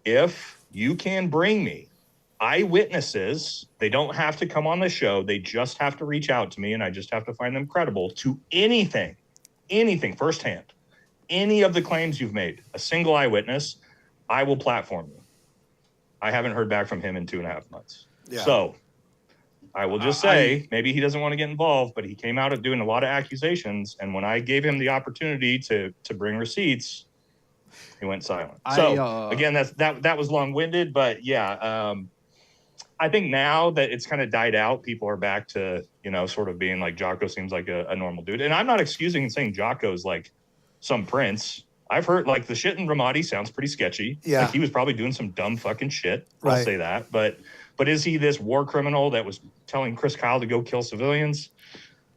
if you can bring me eyewitnesses, they don't have to come on the show. They just have to reach out to me, and I just have to find them credible to anything firsthand, any of the claims you've made, a single eyewitness, I will platform you. I haven't heard back from him in 2.5 months. Yeah. So I will just say, maybe he doesn't want to get involved, but he came out of doing a lot of accusations. And when I gave him the opportunity to bring receipts, he went silent. So again, that was long-winded, but yeah, I think now that it's kind of died out, people are back to, sort of being like, Jocko seems like a normal dude. And I'm not excusing and saying Jocko's like some prince. I've heard like the shit in Ramadi sounds pretty sketchy. Yeah. Like he was probably doing some dumb fucking shit. Right. I'll say that. But is he this war criminal that was telling Chris Kyle to go kill civilians?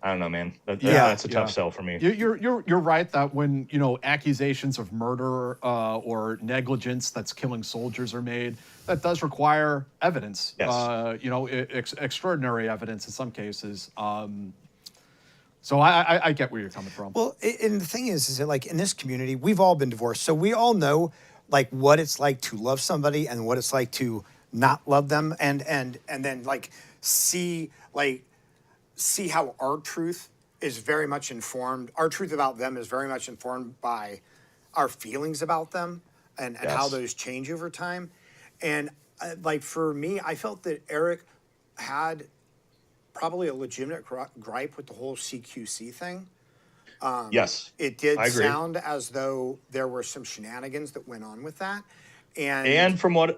I don't know, man. That's a tough sell for me. You're right that when accusations of murder or negligence that's killing soldiers are made, that does require evidence. Yes. Extraordinary evidence in some cases. So I get where you're coming from. Well, and the thing is that like in this community, we've all been divorced, so we all know like what it's like to love somebody and what it's like to not love them, and then like see how our truth is very much informed. Our truth about them is very much informed by our feelings about them and how those change over time. And like for me, I felt that Eric had probably a legitimate gripe with the whole CQC thing. Yes, it did sound as though there were some shenanigans that went on with that. And from what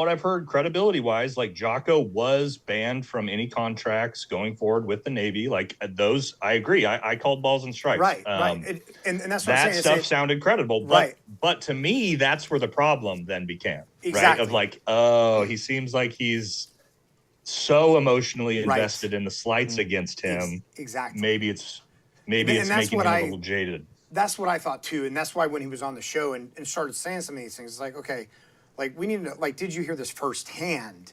I've heard, credibility wise, like Jocko was banned from any contracts going forward with the Navy. Like those, I agree. I called balls and strikes. Right. And that's what that I'm saying. Stuff sounded credible. But to me, that's where the problem then began. Exactly. Right. Of like, oh, he seems like he's so emotionally invested in the slights against him. Exactly. Maybe it's making him a little jaded. That's what I thought too, and that's why when he was on the show and started saying some of these things, it's like, okay, like we need to like, did you hear this firsthand?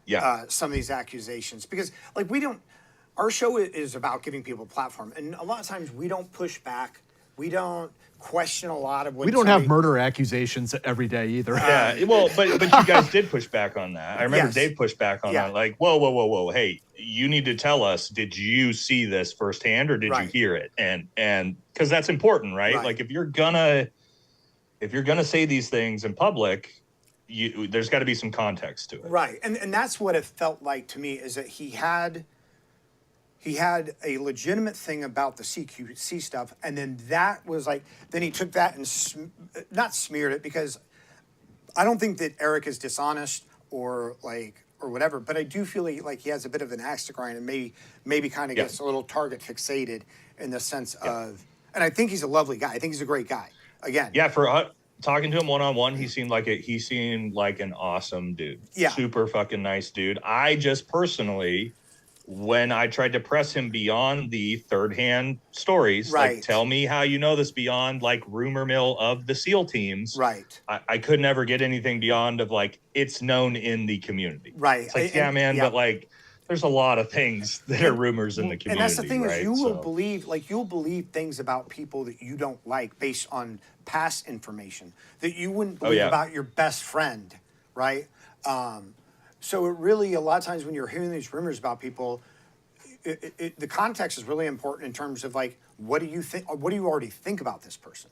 Yeah. Some of these accusations, because like our show is about giving people a platform, and a lot of times we don't push back, we don't question a lot of what we don't have murder accusations every day either. Yeah, well, but you guys did push back on that. I remember Dave pushed back on that. Like, whoa, hey, you need to tell us, did you see this firsthand or did you hear it? And because that's important, right? Like if you're gonna say these things in public, there's got to be some context to it. Right, and that's what it felt like to me, is that he had a legitimate thing about the CQC stuff, and then that was like, then he took that and not smeared it, because I don't think that Eric is dishonest or whatever, but I do feel like he has a bit of an axe to grind and maybe kind of gets a little target fixated in the sense of, and I think he's a lovely guy. I think he's a great guy. Again. Yeah, for talking to him one-on-one, he seemed like an awesome dude. Yeah. Super fucking nice dude. I just personally, when I tried to press him beyond the third-hand stories, like tell me how you know this beyond like rumor mill of the SEAL teams. Right. I could never get anything beyond of like, it's known in the community. Right. It's like, but like, there's a lot of things that are rumors in the community. And that's the thing, is you'll believe things about people that you don't like based on past information that you wouldn't believe about your best friend, right? So it really, a lot of times when you're hearing these rumors about people, the context is really important in terms of like, what do you think? What do you already think about this person?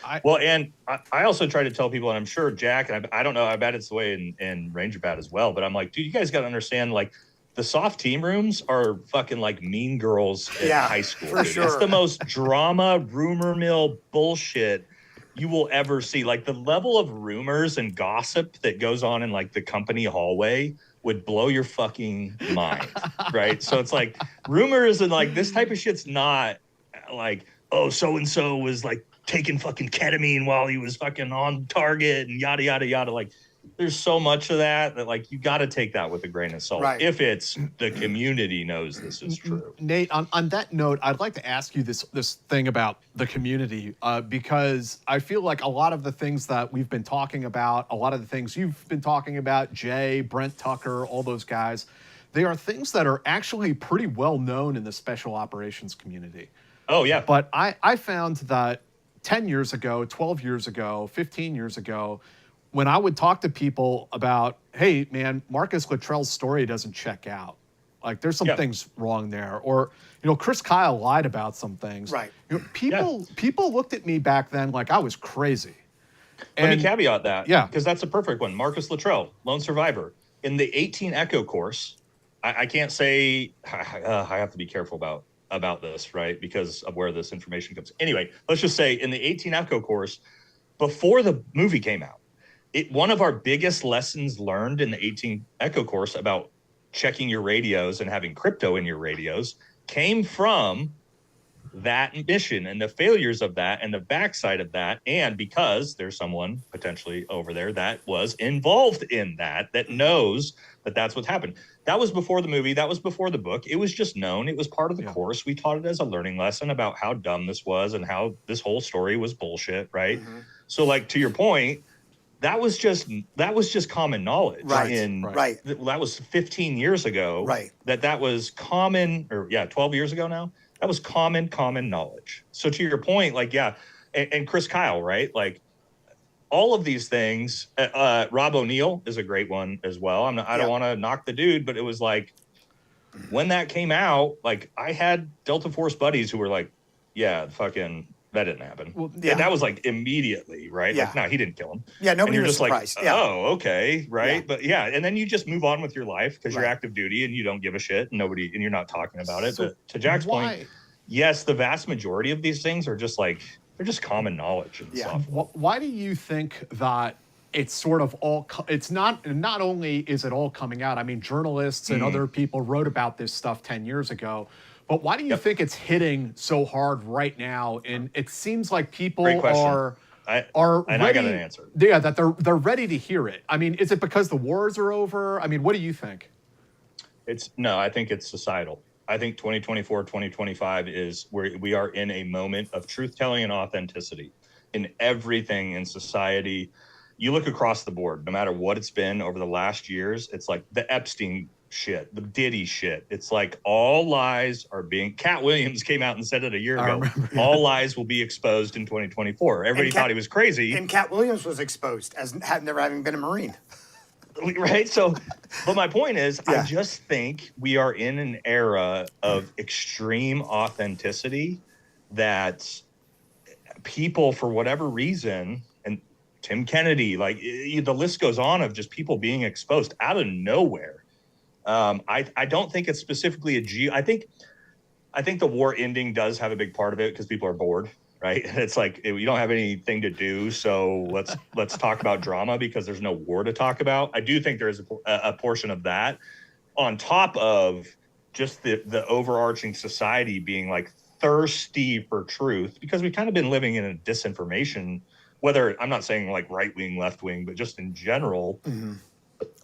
And I also try to tell people, and I'm sure Jack, and I don't know, I bet it's the way in Ranger Bat as well, but I'm like, dude, you guys got to understand, like, the soft team rooms are fucking like Mean Girls in high school. For sure. It's the most drama, rumor mill bullshit you will ever see. Like the level of rumors and gossip that goes on in like the company hallway would blow your fucking mind, right? So it's like rumors and like this type of shit's not like, oh, so-and-so was like taking fucking ketamine while he was fucking on target and yada, yada, yada. Like there's so much of that like you got to take that with a grain of salt. Right. If it's the community knows this is true. Nate, on that note, I'd like to ask you this thing about the community, because I feel like a lot of the things that we've been talking about, a lot of the things you've been talking about, Jay, Brent Tucker, all those guys, they are things that are actually pretty well known in the special operations community. Oh yeah. But I found that 10 years ago, 12 years ago, 15 years ago, when I would talk to people about, hey, man, Marcus Luttrell's story doesn't check out. Like, there's some things wrong there. Or, Chris Kyle lied about some things. Right. People looked at me back then like I was crazy. Let me caveat that. Yeah. Because that's a perfect one. Marcus Luttrell, lone survivor. In the 18 Echo course, I can't say, I have to be careful about this, right? Because of where this information comes. Anyway, let's just say in the 18 Echo course, before the movie came out, one of our biggest lessons learned in the 18 Echo course about checking your radios and having crypto in your radios came from that mission and the failures of that and the backside of that. And because there's someone potentially over there that was involved in that knows that that's what's happened. That was before the movie. That was before the book. It was just known. It was part of the course. We taught it as a learning lesson about how dumb this was and how this whole story was bullshit, right? Mm-hmm. So, like, to your point, that was just common knowledge. Right. That was 15 years ago. Right. That was common, 12 years ago now. That was common knowledge. So to your point, like, and Chris Kyle, right? Like, all of these things. Rob O'Neill is a great one as well. I don't want to knock the dude, but it was like when that came out, like, I had Delta Force buddies who were like, "Yeah, fucking." That didn't happen. Well, and that was like immediately, right? Yeah. Like, no, he didn't kill him. Yeah, nobody was just surprised. Like, yeah. oh, okay, right? Yeah. But and then you just move on with your life because you're active duty and you don't give a shit and you're not talking about it. So but to Jack's point, yes, the vast majority of these things are just like, they're just common knowledge and stuff. Why do you think that it's sort of all, it's not only is it all coming out, I mean, journalists and other people wrote about this stuff 10 years ago, but why do you think it's hitting so hard right now? And it seems like people are ready. I got an answer. Yeah, that they're ready to hear it. I mean, is it because the wars are over? I mean, what do you think? I think it's societal. I think 2024, 2025 is where we are in a moment of truth-telling and authenticity in everything in society. You look across the board, no matter what it's been over the last years, it's like the Epstein shit, the Diddy shit. It's like all lies are being. Cat Williams came out and said it a year ago. All lies will be exposed in 2024. Everybody thought he was crazy. And Cat Williams was exposed as never having been a Marine. Right. So, but my point is, I just think we are in an era of extreme authenticity that people, for whatever reason, and Tim Kennedy, like the list goes on of just people being exposed out of nowhere. I don't think it's specifically I think the war ending does have a big part of it because people are bored, right? And it's like, you don't have anything to do, so let's talk about drama because there's no war to talk about. I do think there is a portion of that on top of just the overarching society being like thirsty for truth because we've kind of been living in a disinformation, whether I'm not saying like right wing, left wing, but just in general. Mm-hmm.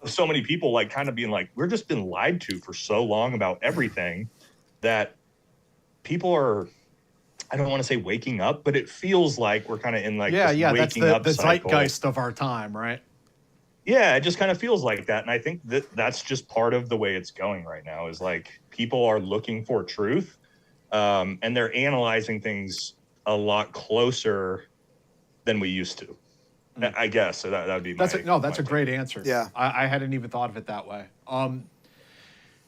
So many people like kind of being like, we're just been lied to for so long about everything that people are, I don't want to say waking up, but it feels like we're kind of in like this waking up the cycle. Zeitgeist of our time, right? Yeah, it just kind of feels like that. And I think that's just part of the way it's going right now is like people are looking for truth and they're analyzing things a lot closer than we used to. I guess so. That would be that's a great answer. Yeah, I hadn't even thought of it that way.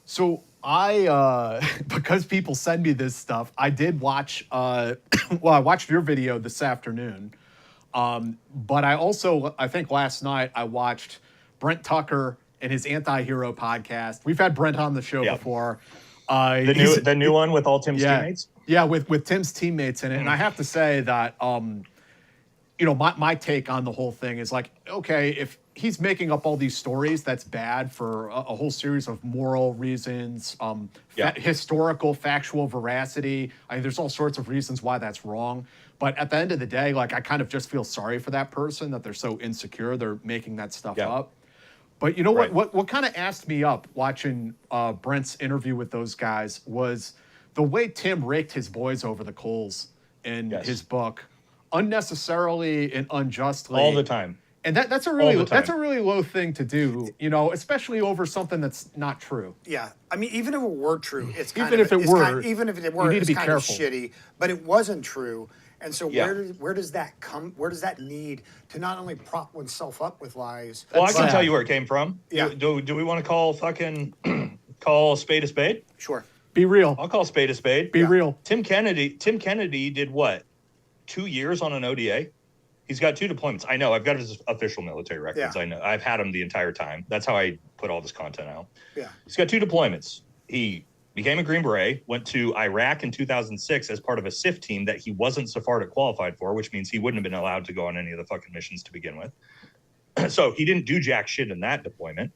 So I because people send me this stuff, I did watch. I watched your video this afternoon, but I think last night I watched Brent Tucker and his Anti-Hero podcast. We've had Brent on the show before. The new one with all Tim's teammates. Yeah, with Tim's teammates in it, and I have to say that. you know, my take on the whole thing is like, okay, if he's making up all these stories, that's bad for a whole series of moral reasons, historical, factual veracity. I mean, there's all sorts of reasons why that's wrong. But at the end of the day, like, I kind of just feel sorry for that person that they're so insecure, they're making that stuff up. But you know what kind of asked me up watching Brent's interview with those guys was the way Tim raked his boys over the coals in his book, unnecessarily and unjustly. All the time. And that's a really low thing to do, you know, especially over something that's not true. Yeah, I mean, even if it were true, it's even if it were, it's kind of shitty. But it wasn't true, and so where does that come? Where does that need to not only prop oneself up with lies? Well, I can tell you where it came from. Yeah. Do we want to call call a spade a spade? Sure. Be real. I'll call a spade a spade. Be real. Tim Kennedy did what? 2 years on an ODA. He's got 2 deployments. I know. I've got his official military records. Yeah. I know. I've had him the entire time. That's how I put all this content out. Yeah. He's got 2 deployments. He became a Green Beret, went to Iraq in 2006 as part of a SIF team that he wasn't Sephardic qualified for, which means he wouldn't have been allowed to go on any of the fucking missions to begin with. So he didn't do jack shit in that deployment.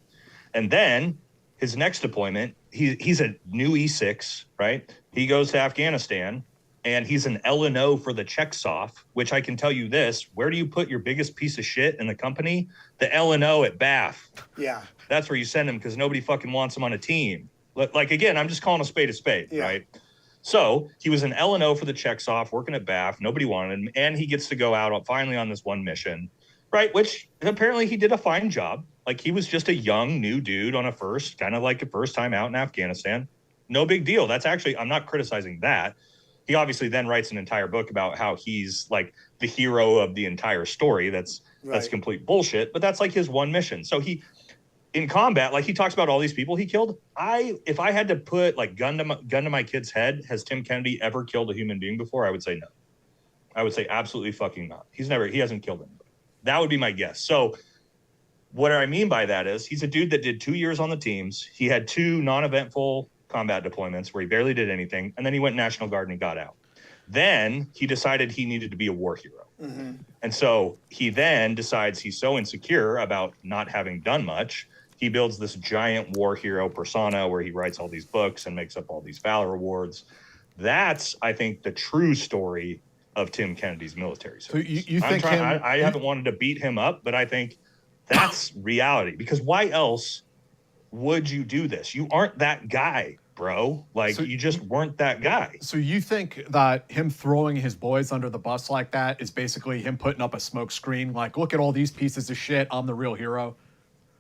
And then his next deployment, he's a new E6, right? He goes to Afghanistan. And he's an L&O for the Checkoff, which I can tell you this. Where do you put your biggest piece of shit in the company? The L&O at BAF. Yeah. That's where you send him because nobody fucking wants him on a team. Like, again, I'm just calling a spade, right? So he was an L&O for the Checkoff, working at BAF. Nobody wanted him. And he gets to go out finally on this one mission, right? Which apparently he did a fine job. Like, he was just a young, new dude on a first time out in Afghanistan. No big deal. That's actually, I'm not criticizing that. He obviously then writes an entire book about how he's like the hero of the entire story. That's complete bullshit, but that's like his one mission. So he, in combat, like he talks about all these people he killed. If I had to put like gun to my kid's head, has Tim Kennedy ever killed a human being before? I would say no. I would say absolutely fucking not. He hasn't killed anybody. That would be my guess. So what I mean by that is he's a dude that did 2 years on the teams. He had 2 non-eventful combat deployments where he barely did anything, and then he went National Guard and he got out. Then he decided he needed to be a war hero. Mm-hmm. And so he then decides he's so insecure about not having done much, he builds this giant war hero persona where he writes all these books and makes up all these Valor Awards. That's, I think, the true story of Tim Kennedy's military service. So you think I haven't wanted to beat him up, but I think that's reality. Because why else would you do this? You aren't that guy, bro. Like, you just weren't that guy. So you think that him throwing his boys under the bus like that is basically him putting up a smoke screen? Like, look at all these pieces of shit. I'm the real hero.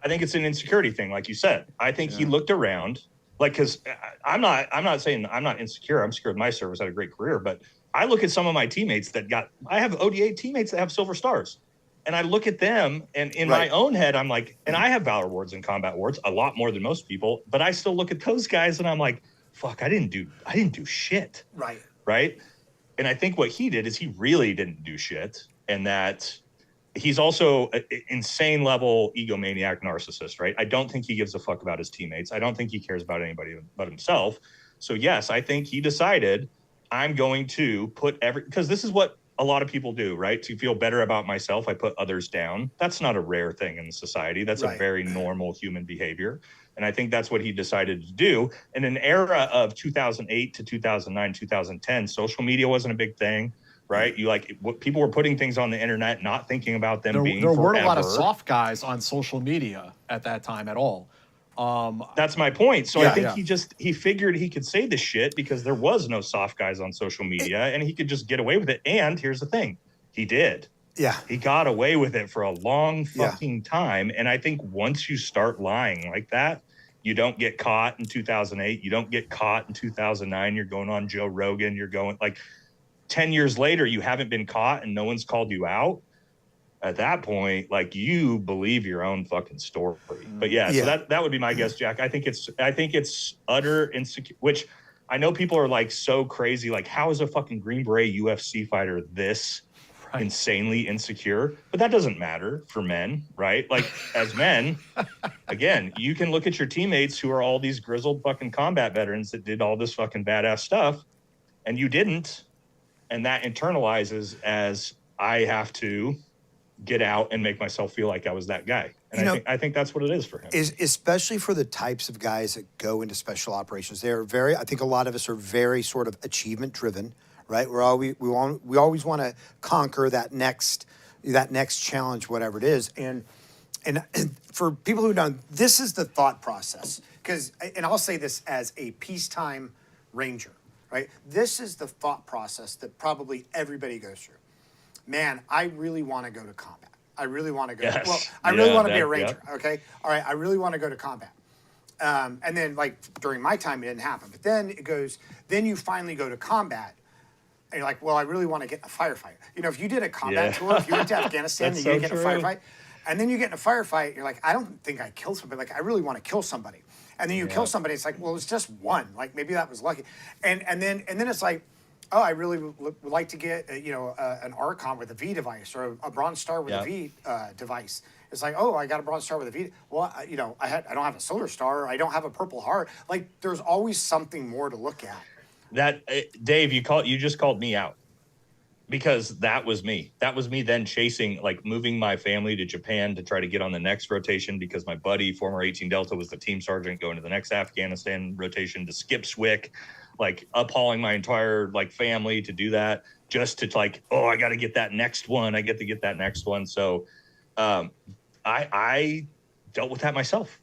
I think it's an insecurity thing, like you said. I think he looked around, like, because I'm not saying I'm not insecure. I'm secure with my service. I had a great career, but I look at some of my teammates I have ODA teammates that have silver stars. And I look at them, and in my own head, I'm like, and I have Valor Awards and Combat Awards, a lot more than most people, but I still look at those guys and I'm like, fuck, I didn't do shit. Right. And I think what he did is he really didn't do shit. And that he's also an insane level egomaniac narcissist, right? I don't think he gives a fuck about his teammates. I don't think he cares about anybody but himself. So yes, I think he decided I'm going to put because this is what a lot of people do, right? To feel better about myself, I put others down. That's not a rare thing in society. That's a very normal human behavior. And I think that's what he decided to do. In an era of 2008 to 2009, 2010, social media wasn't a big thing, right? People were putting things on the internet, not thinking about them being there forever. weren't a lot of soft guys on social media at that time at all. That's my point. So I think he figured he could say this shit because there was no soft guys on social media and he could just get away with it. And here's the thing, he did. Yeah. He got away with it for a long fucking time. And I think once you start lying like that, you don't get caught in 2008. You don't get caught in 2009. You're going on Joe Rogan. You're going like 10 years later, you haven't been caught and no one's called you out. At that point, like, you believe your own fucking story. But so that would be my guess, Jack. I think it's utter insecure, which I know people are like so crazy. Like, how is a fucking Green Beret UFC fighter this insanely insecure? But that doesn't matter for men, right? Like, as men, again, you can look at your teammates who are all these grizzled fucking combat veterans that did all this fucking badass stuff, and you didn't. And that internalizes as I have to get out and make myself feel like I was that guy. And I think that's what it is for him. Is especially for the types of guys that go into special operations. They're very, I think a lot of us are very sort of achievement driven, right? We always want to conquer that next challenge, whatever it is. And for people who don't, this is the thought process. And I'll say this as a peacetime ranger, right? This is the thought process that probably everybody goes through. Man, I really want to go to combat. I really want to go. Yes. Well, I really want to be a that- ranger. yep. Okay. All right. I really want to go to combat. And then, like during my time, it didn't happen. But then it goes. Then you finally go to combat, and you're like, well, I really want to get in a firefight. You know, if you did a combat tour, if you went to Afghanistan and you didn't get in a firefight, and then you get in a firefight, you're like, I don't think I killed somebody. Like, I really want to kill somebody. And then you kill somebody. It's like, well, it's just one. Like maybe that was lucky. And then it's like, oh, I really would like to get an Archon with a V device or a Bronze Star with a V device. It's like, oh, I got a Bronze Star with a V. Well, I don't have a Solar Star. I don't have a Purple Heart. Like, there's always something more to look at. That Dave, you just called me out, because that was me. That was me then chasing, like moving my family to Japan to try to get on the next rotation, because my buddy, former 18 Delta, was the team sergeant going to the next Afghanistan rotation to skip SWIC. Like uphauling my entire family to do that, just to I got to get that next one. I get to get that next one. So I dealt with that myself,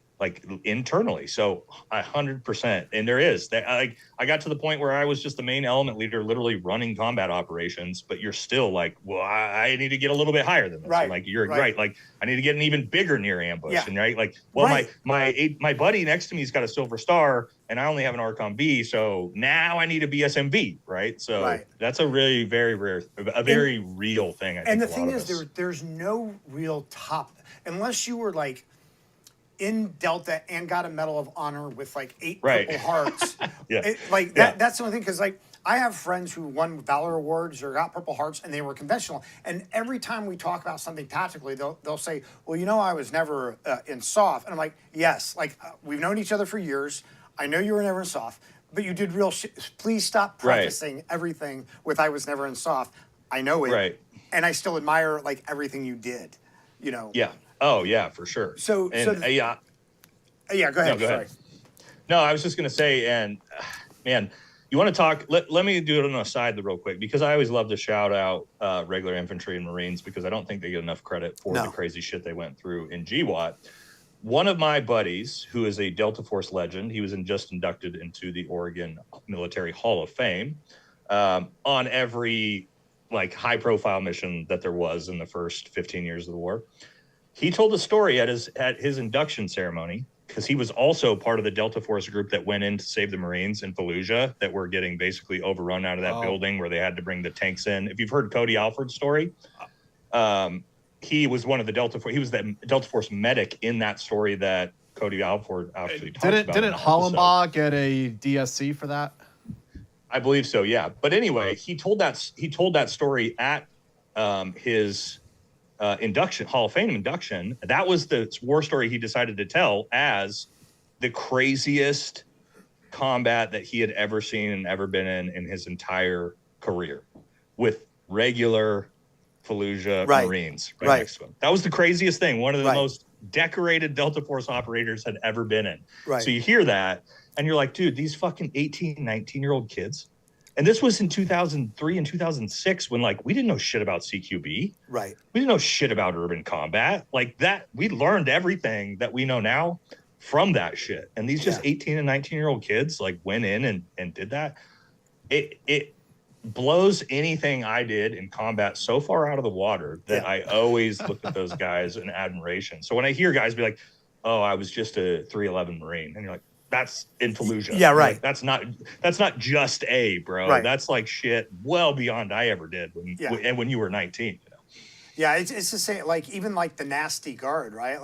internally. So 100%. And there is that, I got to the point where I was just the main element leader, literally running combat operations, but you're still well, I need to get a little bit higher than this. Right. And you're right. I need to get an even bigger near ambush. Yeah. And my buddy next to me's got a Silver Star and I only have an Archon B. So now I need a BSMV. Right. So that's a really very rare, very real thing. I think. And the thing is, there's no real top, unless you were in Delta and got a Medal of Honor with 8 Purple Hearts. That's the only thing, because I have friends who won Valor Awards or got Purple Hearts and they were conventional. And every time we talk about something tactically, they'll say, well, I was never in SOF. And I'm like, yes, we've known each other for years. I know you were never in SOF, but you did real shit. Please stop prefacing everything with I was never in SOF. I know it. Right. And I still admire everything you did, Yeah. Oh yeah, for sure. So go ahead. No, go ahead. No, I was just going to say, and man, you want to talk, let me do it on the side real quick, because I always love to shout out regular infantry and Marines, because I don't think they get enough credit for the crazy shit they went through in GWAT. One of my buddies, who is a Delta Force legend, he was just inducted into the Oregon Military Hall of Fame on every high profile mission that there was in the first 15 years of the war. He told a story at his induction ceremony, because he was also part of the Delta Force group that went in to save the Marines in Fallujah that were getting basically overrun out of that building where they had to bring the tanks in. If you've heard Cody Alford's story, he was one of the Delta Force. He was the Delta Force medic in that story that Cody Alford actually talks about. Didn't Hollenbaugh get a DSC for that? I believe so, yeah. But anyway, he told that story at his induction, Hall of Fame induction. That was the war story he decided to tell as the craziest combat that he had ever seen and ever been in his entire career, with regular Fallujah Marines next to him. That was the craziest thing. One of the most decorated Delta Force operators had ever been in. Right. So you hear that and you're like, dude, these fucking 18, 19-year-old kids. And this was in 2003 and 2006 when we didn't know shit about CQB. Right. We didn't know shit about urban combat. That we learned everything that we know now from that shit. And these just 18 and 19-year-old kids went in and did that. It blows anything I did in combat so far out of the water that I always look at those guys in admiration. So when I hear guys be like, oh, I was just a 311 Marine, and you're like, that's in Fallujah. Yeah, right. That's not just a, bro. Right. That's shit well beyond I ever did when you were 19. Yeah, it's the same. Even the Nasty Guard, right?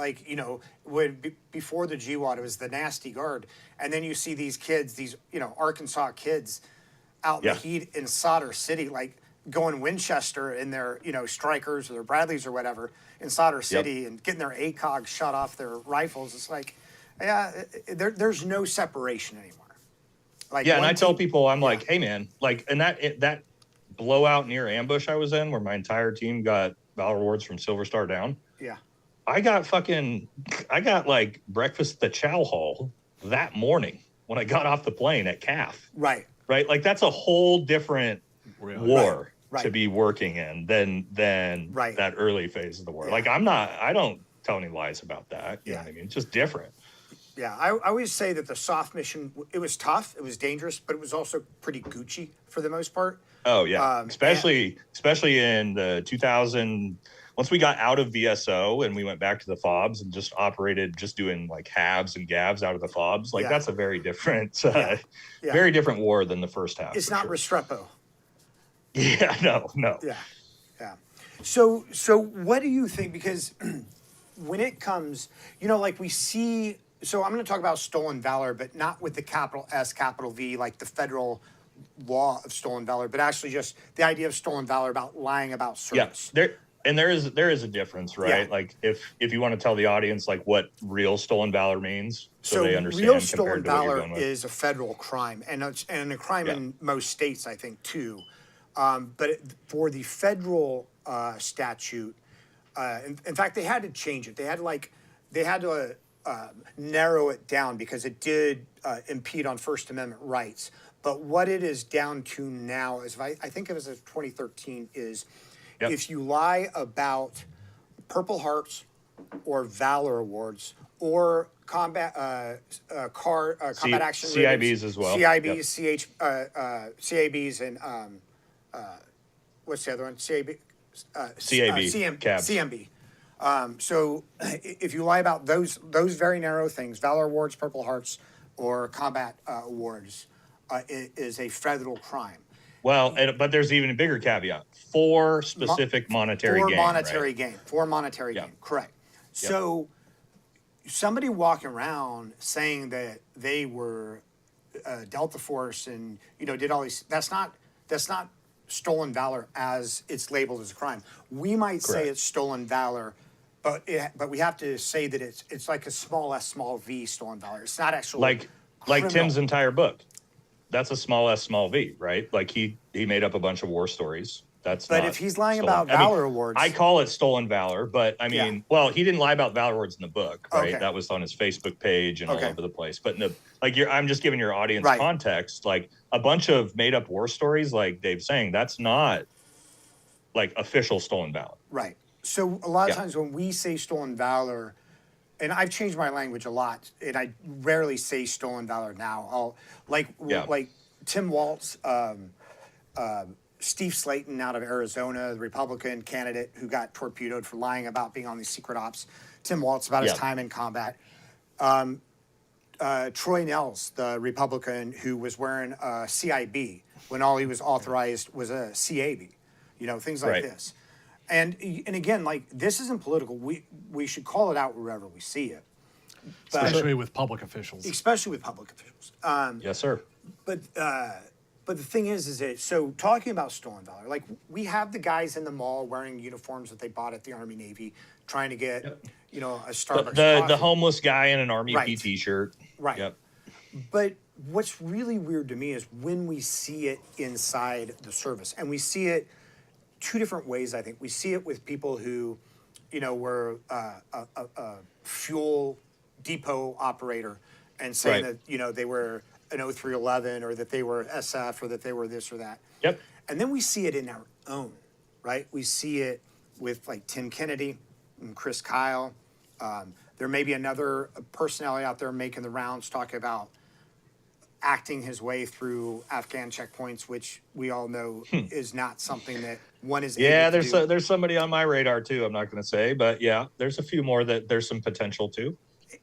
Before the GWAT, it was the Nasty Guard, and then you see these kids, these Arkansas kids, out in the heat in Solder City, going Winchester in their Strikers or their Bradleys or whatever in Solder City, and getting their ACOG shot off their rifles. It's there's no separation anymore. And I tell people, I'm hey man, and that blowout near ambush I was in, where my entire team got Valor Awards from Silver Star down. Yeah. I got like breakfast at the chow hall that morning when I got off the plane at CAF. Right. Right. Like that's a whole different war Right. to be working in than that early phase of the war. Yeah. Like I don't tell any lies about that. You know Yeah. what I mean? It's just different. Yeah, I always say that the soft mission, it was tough, it was dangerous, but it was also pretty Gucci for the most part. Oh yeah, especially in the 2000. Once we got out of VSO and we went back to the FOBs and just operated, just doing like halves and gavs out of the FOBs, like that's a very different, very different war than the first half. It's not Restrepo. Yeah, no. Yeah, yeah. So what do you think? Because when it comes, like we see. So I'm going to talk about stolen valor, but not with the capital S, capital V, like the federal law of stolen valor, but actually just the idea of stolen valor about lying about service. Yeah, there is a difference, right? Yeah. Like if you want to tell the audience like what real stolen valor means, so they understand. Real stolen compared to what you're valor going with. is a federal crime, and a crime in most states, I think, too. But for the federal statute, in fact, they had to change it. They had to narrow it down because it did impede on First Amendment rights. But what it is down to now is, I think it was 2013, is if you lie about Purple Hearts or Valor Awards or combat combat action CIBs ribbons, as well. CIBs, CABs, and what's the other one? CAB, CMB. So if you lie about those very narrow things, Valor Awards, Purple Hearts, or combat awards, it is a federal crime. Well, but there's even a bigger caveat for specific monetary gain. For monetary gain, correct. So somebody walking around saying that they were Delta Force and did all these, that's not stolen valor as it's labeled as a crime. We might say it's stolen valor, but we have to say that it's like a small s, small v stolen valor. It's not actually like Tim's entire book. That's a small s, small v, right? Like he made up a bunch of war stories. But if he's lying about Valor Awards, I call it stolen valor. But I mean, well, he didn't lie about Valor Awards in the book, right? Okay. That was on his Facebook page and all over the place. But I'm just giving your audience context. Like a bunch of made up war stories, like Dave's saying, that's not like official stolen valor. Right. So a lot of times when we say stolen valor, and I've changed my language a lot, and I rarely say stolen valor now. I'll like Tim Waltz, Steve Slayton out of Arizona, the Republican candidate who got torpedoed for lying about being on these secret ops. Tim Waltz about his time in combat. Troy Nels, the Republican who was wearing a CIB when all he was authorized was a CAB. Things like this. And again, like, this isn't political. We should call it out wherever we see it. Especially with public officials. Yes, sir. But the thing is that, so talking about stolen valor, like we have the guys in the mall wearing uniforms that they bought at the Army Navy, trying to get, a Starbucks the coffee. homeless guy in an Army PT shirt. Right. Yep. But what's really weird to me is when we see it inside the service, and we see it two different ways. I think we see it with people who, were a fuel depot operator and saying that, they were an 0311 or that they were SF or that they were this or that. Yep. And then we see it in our own, right? We see it with like Tim Kennedy and Chris Kyle. There may be another personality out there making the rounds talking about acting his way through Afghan checkpoints, which we all know is not something that one is able to do. There's somebody on my radar too. I'm not going to say, but yeah, there's a few more that there's some potential to.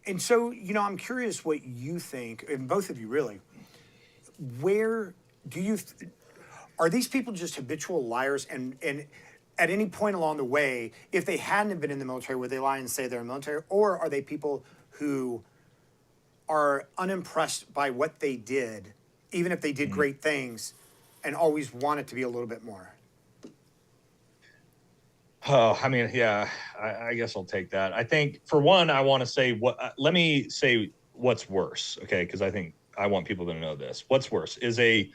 And so, I'm curious what you think, and both of you really, where do you, are these people just habitual liars? And at any point along the way, if they hadn't been in the military, would they lie and say they're in the military? Or are they people who are unimpressed by what they did, even if they did great things, and always want it to be a little bit more? Oh, I mean, yeah, I guess I'll take that. I think for one, I want to say let me say what's worse. Okay. Cause I think I want people to know this. What's worse is a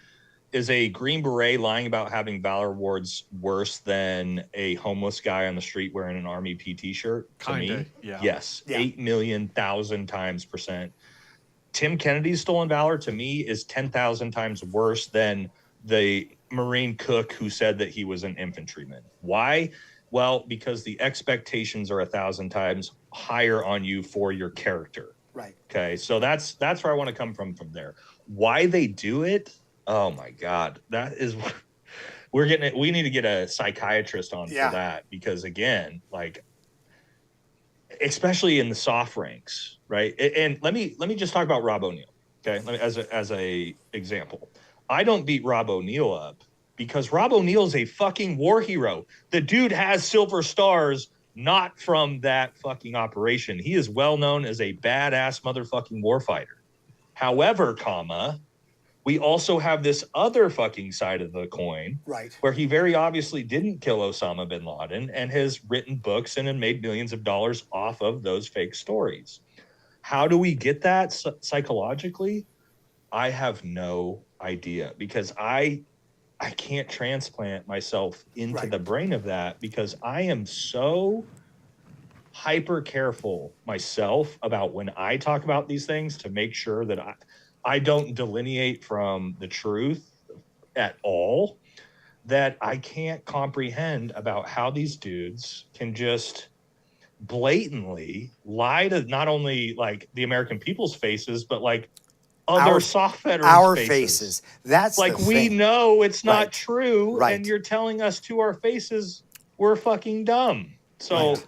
a Green Beret lying about having Valor Awards worse than a homeless guy on the street wearing an Army PT shirt? Kinda, to me, yeah. yes, Yeah. 8,000,000 times %. Tim Kennedy's stolen valor to me is 10,000 times worse than the Marine cook who said that he was an infantryman. Why? Well, because the expectations are 1,000 times higher on you for your character. Right. Okay, so that's where I want to come from there. Why they do it? Oh my God, that is we need to get a psychiatrist on Yeah. for that, because again, like, especially in the soft ranks, right? And let me just talk about Rob O'Neill, okay? As a example, I don't beat Rob O'Neill up because Rob O'Neill's a fucking war hero. The dude has silver stars, not from that fucking operation. He is well known as a badass motherfucking warfighter. However, we also have this other fucking side of the coin, Right. where he very obviously didn't kill Osama bin Laden and has written books and made millions of dollars off of those fake stories. How do we get that psychologically? I have no idea, because I can't transplant myself into Right. the brain of that, because I am so hyper careful myself about when I talk about these things to make sure that I don't delineate from the truth at all, that I can't comprehend about how these dudes can just blatantly lie to not only like the American people's faces, but like other soft veterans' our faces. That's Like, the we thing. know it's not Right. true, Right. and you're telling us to our faces we're fucking dumb. So Right.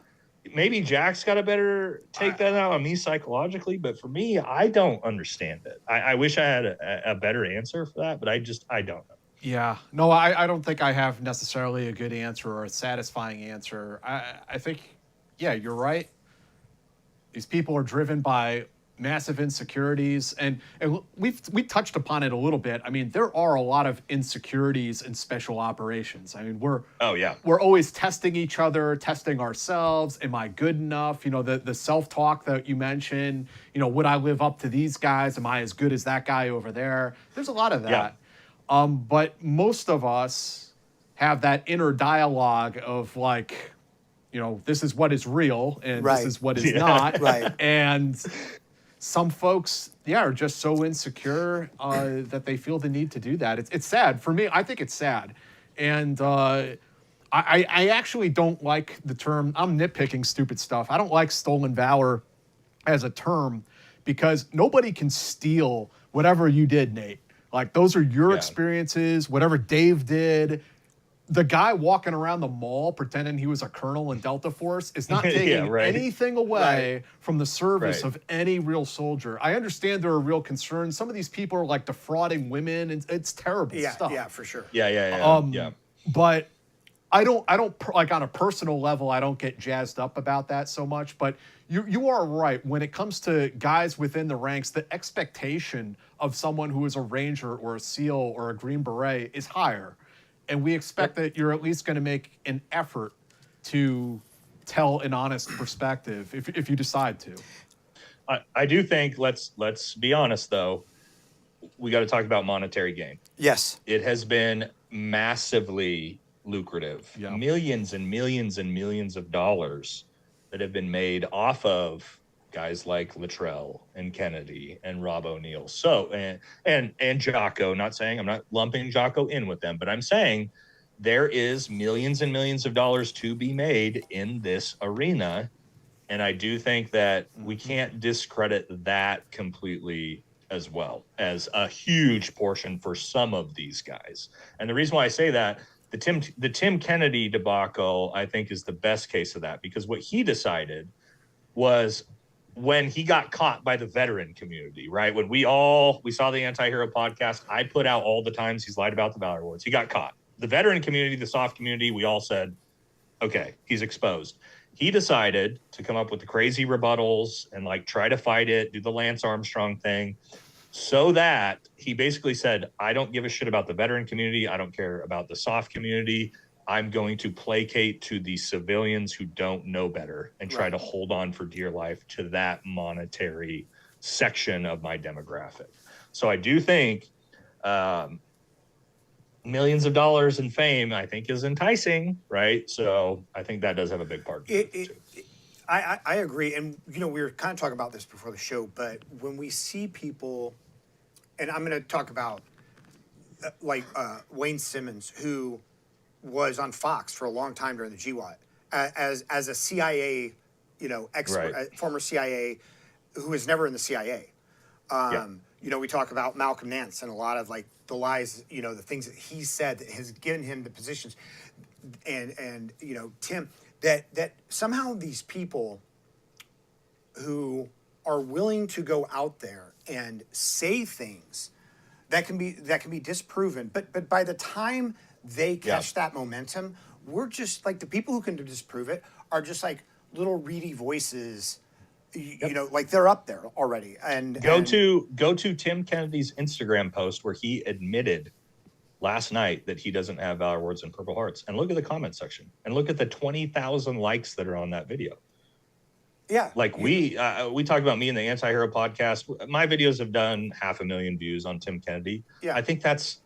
maybe Jack's got a better take that out on me psychologically, but for me, I don't understand it. I wish I had a better answer for that, but I don't know. Yeah. No, I don't think I have necessarily a good answer or a satisfying answer. I think, yeah, you're right. These people are driven by massive insecurities, and we touched upon it a little bit. I mean, there are a lot of insecurities in special operations. I mean, we're always testing each other, testing ourselves. Am I good enough? You know, the self-talk that you mentioned, you know, would I live up to these guys? Am I as good as that guy over there? There's a lot of that. But most of us have that inner dialogue of like, you know, this is what is real and this is what is not. Right. And some folks, are just so insecure that they feel the need to do that. It's sad. For me, I think it's sad. And I actually don't like the term, I'm nitpicking stupid stuff. I don't like stolen valor as a term, because nobody can steal whatever you did, Nate. Like, those are your experiences, whatever Dave did. The guy walking around the mall pretending he was a colonel in Delta Force is not taking anything away from the service of any real soldier. I understand there are real concerns. Some of these people are like defrauding women, and it's terrible stuff. Yeah, for sure. But I don't like, on a personal level, I don't get jazzed up about that so much. But you are right. When it comes to guys within the ranks, the expectation of someone who is a Ranger or a SEAL or a Green Beret is higher. And we expect that you're at least going to make an effort to tell an honest perspective if you decide to. I do think, let's be honest, though, we got to talk about monetary gain. Yes. It has been massively lucrative. Millions and millions and millions of dollars that have been made off of guys like Luttrell and Kennedy and Rob O'Neill. So, and Jocko, not saying, I'm not lumping Jocko in with them, but I'm saying there is millions and millions of dollars to be made in this arena. And I do think that we can't discredit that completely, as well as a huge portion for some of these guys. And the reason why I say that, the Tim Kennedy debacle, I think, is the best case of that, because what he decided was, when he got caught by the veteran community, right? When we saw the Anti-Hero podcast, I put out all the times he's lied about the Valor Awards. He got caught. The veteran community, the soft community, we all said, okay, he's exposed. He decided to come up with the crazy rebuttals and like try to fight it, do the Lance Armstrong thing, so that he basically said, I don't give a shit about the veteran community. I don't care about the soft community. I'm going to placate to the civilians who don't know better and try to hold on for dear life to that monetary section of my demographic. So I do think millions of dollars in fame, I think, is enticing, right? So I think that does have a big part to it too. I agree. And, we were kind of talking about this before the show, but when we see people, and I'm going to talk about Wayne Simmons, who was on Fox for a long time during the GWAT, as a CIA, expert, Right. former CIA, who was never in the CIA. We talk about Malcolm Nance and a lot of the lies, the things that he said that has given him the positions, and Tim, that somehow these people who are willing to go out there and say things that can be disproven, but by the time they catch that momentum, we're just the people who can disprove it are just little reedy voices. They're up there already. And go to Tim Kennedy's Instagram post where he admitted last night that he doesn't have Valor Awards and Purple Hearts, and look at the comment section and look at the 20,000 likes that are on that video. Yeah, we talked about me and the Anti-Hero podcast. My videos have done 500,000 views on Tim Kennedy. Yeah, I think that's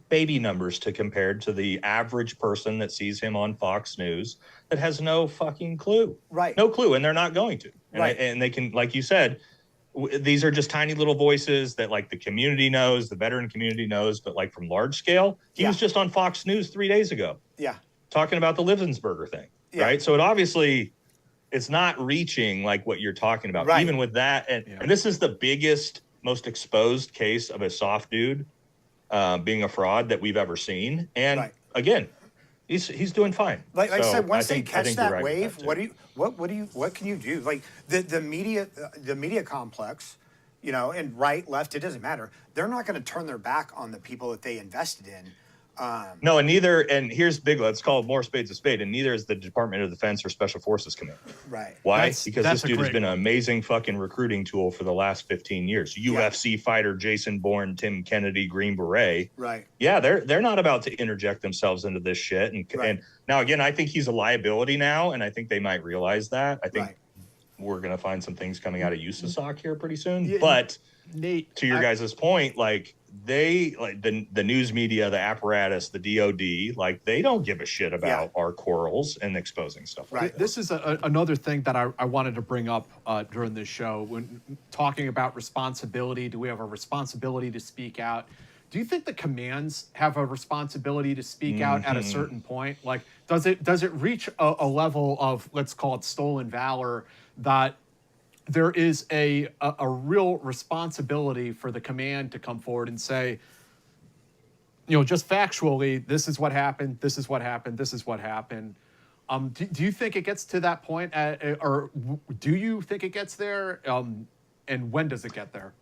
baby numbers to compared to the average person that sees him on Fox News that has no fucking clue. Right. No clue, and they're not going to. And right. And they can, like you said, these are just tiny little voices that the community knows, the veteran community knows, but from large scale, he was just on Fox News 3 days ago. Yeah. Talking about the Livensburger thing. Yeah. Right. So it's not reaching what you're talking about. Right. Even with that. And this is the biggest, most exposed case of a soft dude being a fraud that we've ever seen. And again, he's doing fine. Like I said, once they catch that right wave, what can you do? The media complex, and right, left, it doesn't matter. They're not going to turn their back on the people that they invested in. No, and neither, and here's big, let's call more spades a spade, and neither is the Department of Defense or Special Forces Command. Right. Why? Because this dude has been an amazing fucking recruiting tool for the last 15 years. UFC fighter Jason Bourne, Tim Kennedy, Green Beret. Right. Yeah, they're not about to interject themselves into this shit. And now, again, I think he's a liability now, and I think they might realize that. I think we're going to find some things coming out of USASOC here pretty soon. Yeah, but Nate, to your guys' point, the news media, the apparatus, the DOD, they don't give a shit about our quarrels and exposing stuff. Right. This is another thing that I wanted to bring up during this show when talking about responsibility. Do we have a responsibility to speak out? Do you think the commands have a responsibility to speak out at a certain point? Does it reach a level of, let's call it stolen valor, that there is a real responsibility for the command to come forward and say, just factually, this is what happened, this is what happened, this is what happened. Do you think it gets to that point, or do you think it gets there? And when does it get there?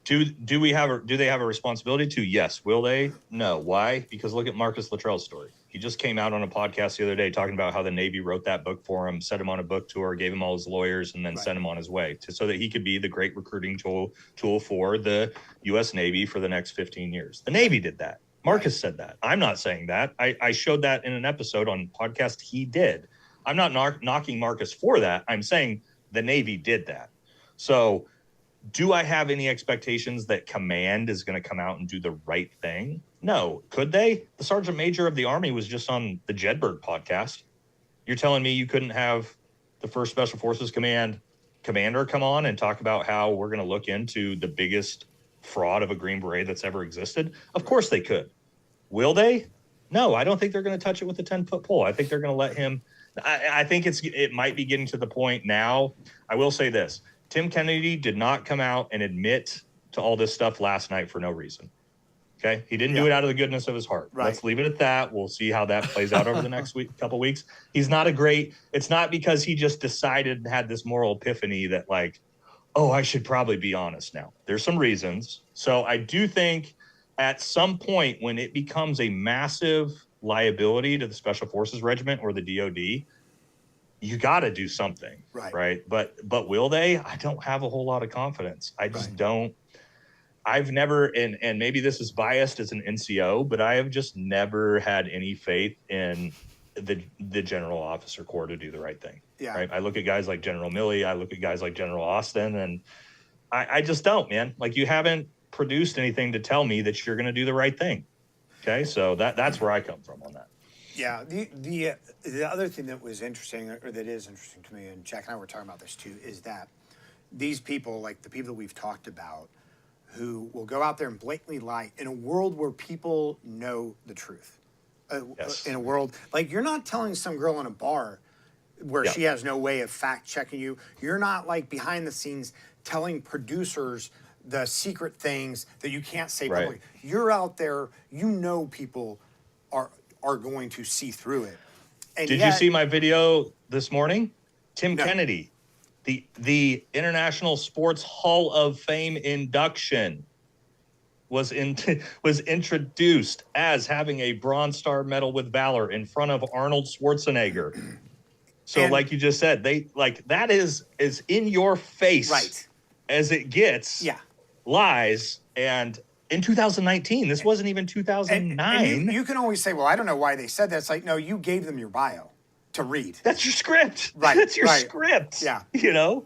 Do they have a responsibility to? Yes. Will they? No. Why? Because look at Marcus Luttrell's story. He just came out on a podcast the other day talking about how the Navy wrote that book for him, set him on a book tour, gave him all his lawyers, and then sent him on his way so that he could be the great recruiting tool for the U.S. Navy for the next 15 years. The Navy did that. Marcus said that. I'm not saying that. I showed that in an episode on podcast he did. I'm not knocking Marcus for that. I'm saying the Navy did that. So do I have any expectations that command is going to come out and do the right thing? No. Could they? The Sergeant Major of the Army was just on the Jedburgh podcast. You're telling me you couldn't have the 1st Special Forces commander come on and talk about how we're going to look into the biggest fraud of a Green Beret that's ever existed? Of course they could. Will they? No, I don't think they're going to touch it with a 10-foot pole. I think they're going to let him. I think it might be getting to the point now. I will say this. Tim Kennedy did not come out and admit to all this stuff last night for no reason. Okay. He didn't do it out of the goodness of his heart. Right. Let's leave it at that. We'll see how that plays out over the next couple weeks. He's not it's not because he just decided and had this moral epiphany that I should probably be honest now. There's some reasons. So I do think at some point when it becomes a massive liability to the Special Forces Regiment or the DOD, you got to do something, right? But will they? I don't have a whole lot of confidence. I just don't. I've never, and maybe this is biased as an NCO, but I have just never had any faith in the General Officer Corps to do the right thing. Yeah. Right. I look at guys like General Milley. I look at guys like General Austin, and I just don't, man. You haven't produced anything to tell me that you're going to do the right thing. Okay, so that's where I come from on that. Yeah, the other thing that was interesting, or that is interesting to me, and Jack and I were talking about this too, is that these people, like the people that we've talked about, who will go out there and blatantly lie in a world where people know the truth. Yes. In a world like, you're not telling some girl in a bar where Yeah. she has no way of fact checking you. You're not like behind the scenes telling producers the secret things that you can't say Right. publicly. You're out there, you know people are going to see through it. And Did yet, you see my video this morning? Tim No. Kennedy, the International Sports Hall of Fame induction was introduced as having a Bronze Star medal with valor in front of Arnold Schwarzenegger. So, And- like you just said, they like that is in your face, Right. as it gets. Yeah. Lies. And in 2019, this wasn't even 2009. And you can always say, well, I don't know why they said that. It's like, no, you gave them your bio to read. That's your script. Right, That's your right. script. Yeah. You know?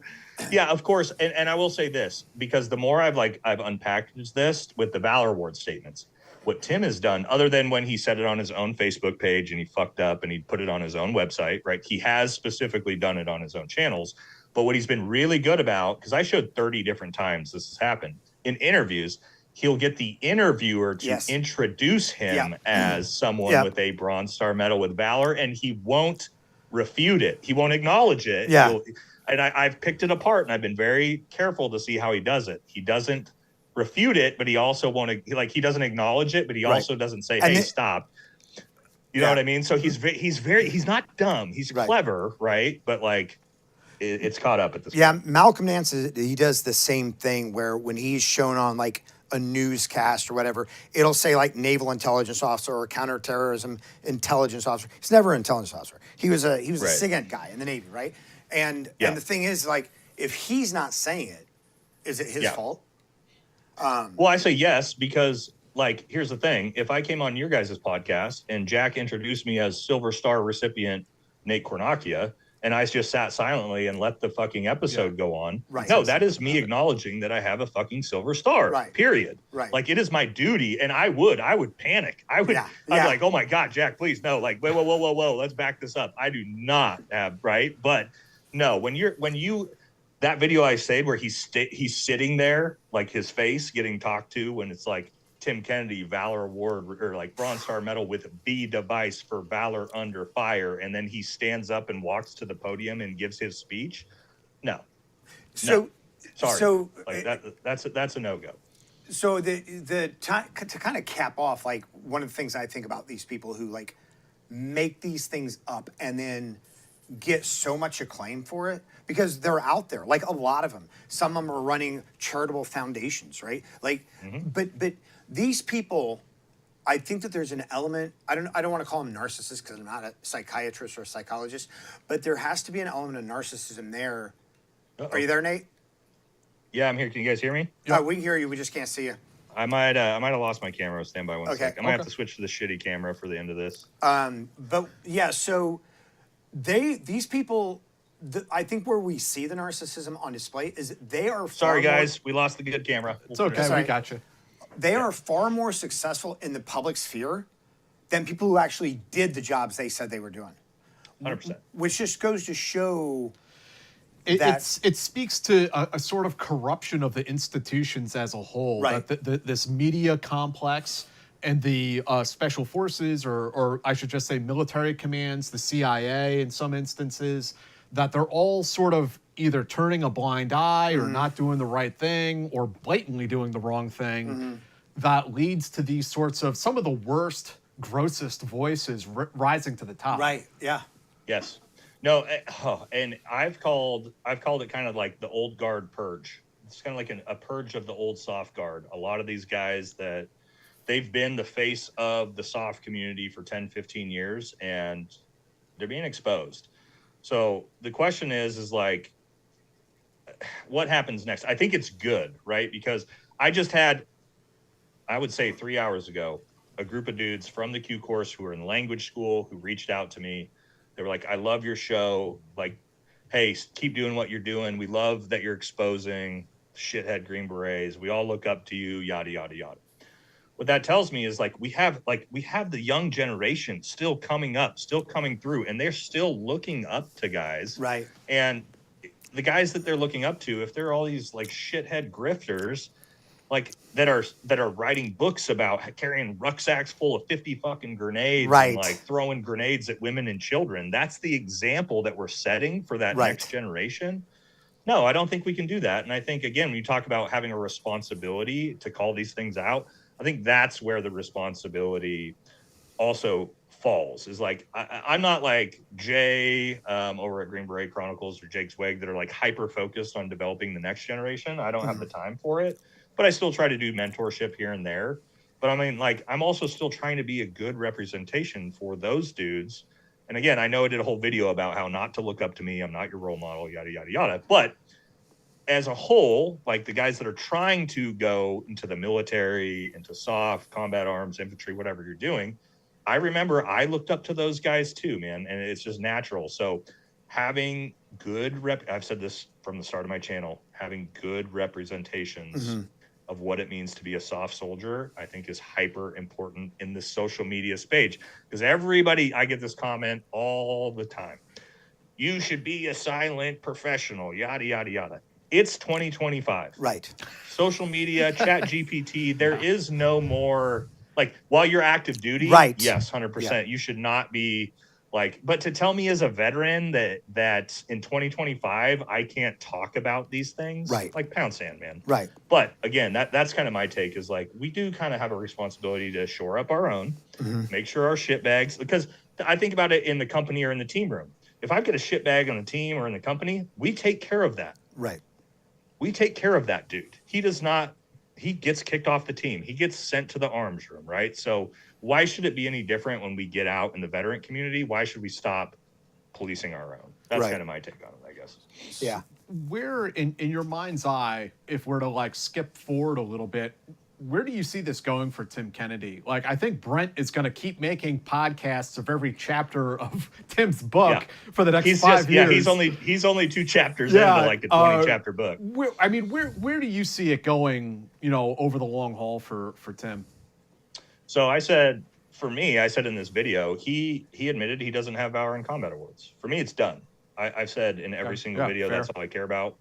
Yeah, of course. And I will say this, because the more I've unpackaged this with the Valor Award statements, what Tim has done, other than when he said it on his own Facebook page and he fucked up and he put it on his own website, right? He has specifically done it on his own channels. But what he's been really good about, because I showed 30 different times this has happened in interviews, he'll get the interviewer to Yes. introduce him as someone Yeah. with a Bronze Star medal with valor, and he won't refute it. He won't acknowledge it. Yeah. And I've picked it apart, and I've been very careful to see how he does it. He doesn't refute it, but he also won't, like, he doesn't acknowledge it, but he Right. also doesn't say, And hey, it- stop. You know Yeah. what I mean? So he's not dumb. He's Right. clever, right? But like, it's caught up at this Yeah, point. Malcolm Nance, he does the same thing where when he's shown on like a newscast or whatever, it'll say like naval intelligence officer or counterterrorism intelligence officer. He's never an intelligence officer. He was a Right. SIGINT guy in the Navy, right? And Yeah. the thing is, like, if he's not saying it, is it his Yeah. fault? Well, I say yes, because like, here's the thing. If I came on your guys' podcast and Jack introduced me as Silver Star recipient Nate Cornacchia, and I just sat silently and let the fucking episode go on. Right. No, that is me acknowledging that I have a fucking Silver Star. Right. Period. Right. Like, it is my duty, and I would panic. I'd Yeah. like, oh my God, Jack, please, no. Like, whoa, let's back this up. I do not have, right? But no, when you that video I saved where he's sitting there, like his face getting talked to, when it's like Tim Kennedy Valor Award or like Bronze Star medal with B device for valor under fire, and then he stands up and walks to the podium and gives his speech. No, So, sorry, so like that's a no-go. So to kind of cap off, like, one of the things I think about these people who like make these things up and then get so much acclaim for it because they're out there, like a lot of them. Some of them are running charitable foundations, right? Like, but these people, I think that there's an element. I don't want to call them narcissists because I'm not a psychiatrist or a psychologist, but there has to be an element of narcissism there. Uh-oh. Are you there, Nate? Yeah, I'm here. Can you guys hear me? Oh, we can hear you. We just can't see you. I might have lost my camera. Stand by one Okay. sec. I might have to switch to the shitty camera for the end of this. But yeah, so these people, I think where we see the narcissism on display is they are Sorry, far more- guys, we lost the good camera. It's okay. Sorry. We got you. they are far more successful in the public sphere than people who actually did the jobs they said they were doing. 100%. Which just goes to show It speaks to a sort of corruption of the institutions as a whole. Right. That this media complex and the special forces, or I should just say military commands, the CIA in some instances, that they're all sort of either turning a blind eye or not doing the right thing or blatantly doing the wrong thing. That leads to these sorts of some of the worst, grossest voices rising to the top. Right. Yeah. Yes. No, and I've called it kind of like the old guard purge. It's kind of like a purge of the old soft guard. A lot of these guys that they've been the face of the soft community for 10, 15 years, and they're being exposed. So the question is like, what happens next? I think it's good, right? Because I just had, I would say 3 hours ago, a group of dudes from the Q course who are in language school who reached out to me. They were like, I love your show. Like, hey, keep doing what you're doing. We love that you're exposing shithead Green Berets. We all look up to you, yada, yada, yada. what that tells me is like we have the young generation still coming up, still coming through, and they're still looking up to guys. Right. And the guys that they're looking up to, if they're all these like shithead grifters, like that are writing books about carrying rucksacks full of 50 fucking grenades Right. and like throwing grenades at women and children, that's the example that we're setting for that Right. next generation. No, I don't think we can do that. And I think, again, when you talk about having a responsibility to call these things out, I think that's where the responsibility also falls. Is like, I'm not like Jay over at Green Beret Chronicles or Jake Swag that are like hyper focused on developing the next generation. I don't have the time for it, but I still try to do mentorship here and there. But I mean, like, I'm also still trying to be a good representation for those dudes. And again, I know I did a whole video about how not to look up to me. I'm not your role model, yada, yada, yada. But as a whole, like the guys that are trying to go into the military, into soft combat arms, infantry, whatever you're doing, I remember I looked up to those guys too, man. And it's just natural. So having good I've said this from the start of my channel, having good representations of what it means to be a soft soldier, I think is hyper important in the social media space. Because I get this comment all the time. You should be a silent professional, yada, yada, yada. It's 2025. Right. Social media, chat GPT, there is no more, like, while you're active duty, right. Yes, 100%. Yeah. You should not be like, but to tell me as a veteran that in 2025, I can't talk about these things, right. Like pound sand, man. Right. But again, that's kind of my take is like, we do kind of have a responsibility to shore up our own, make sure our shit bags, because I think about it in the company or in the team room. If I've got a shit bag on the team or in the company, we take care of that. Right. We take care of that dude. He gets kicked off the team. He gets sent to the arms room, right? So why should it be any different when we get out in the veteran community? Why should we stop policing our own? That's kind of my take on it, I guess. Yeah. Where in your mind's eye, if we're to like skip forward a little bit, where do you see this going for Tim Kennedy? Like, I think Brent is going to keep making podcasts of every chapter of Tim's book for the next 5 years. Yeah, he's only 2 chapters into like a 20 chapter book. Where do you see it going, over the long haul for Tim? So I said in this video, he admitted he doesn't have Valor in Combat Awards. For me, it's done. I've said in every single video, fair. That's all I care about.